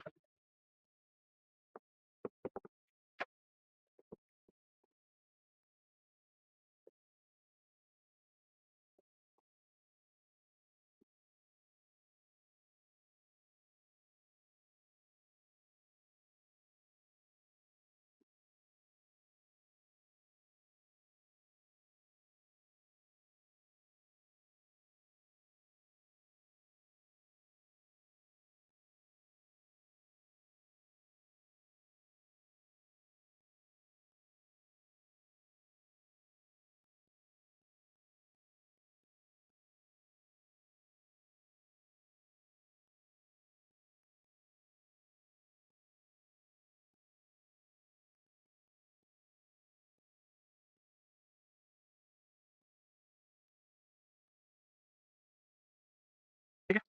ठीक है,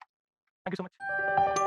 थैंक यू सो मच.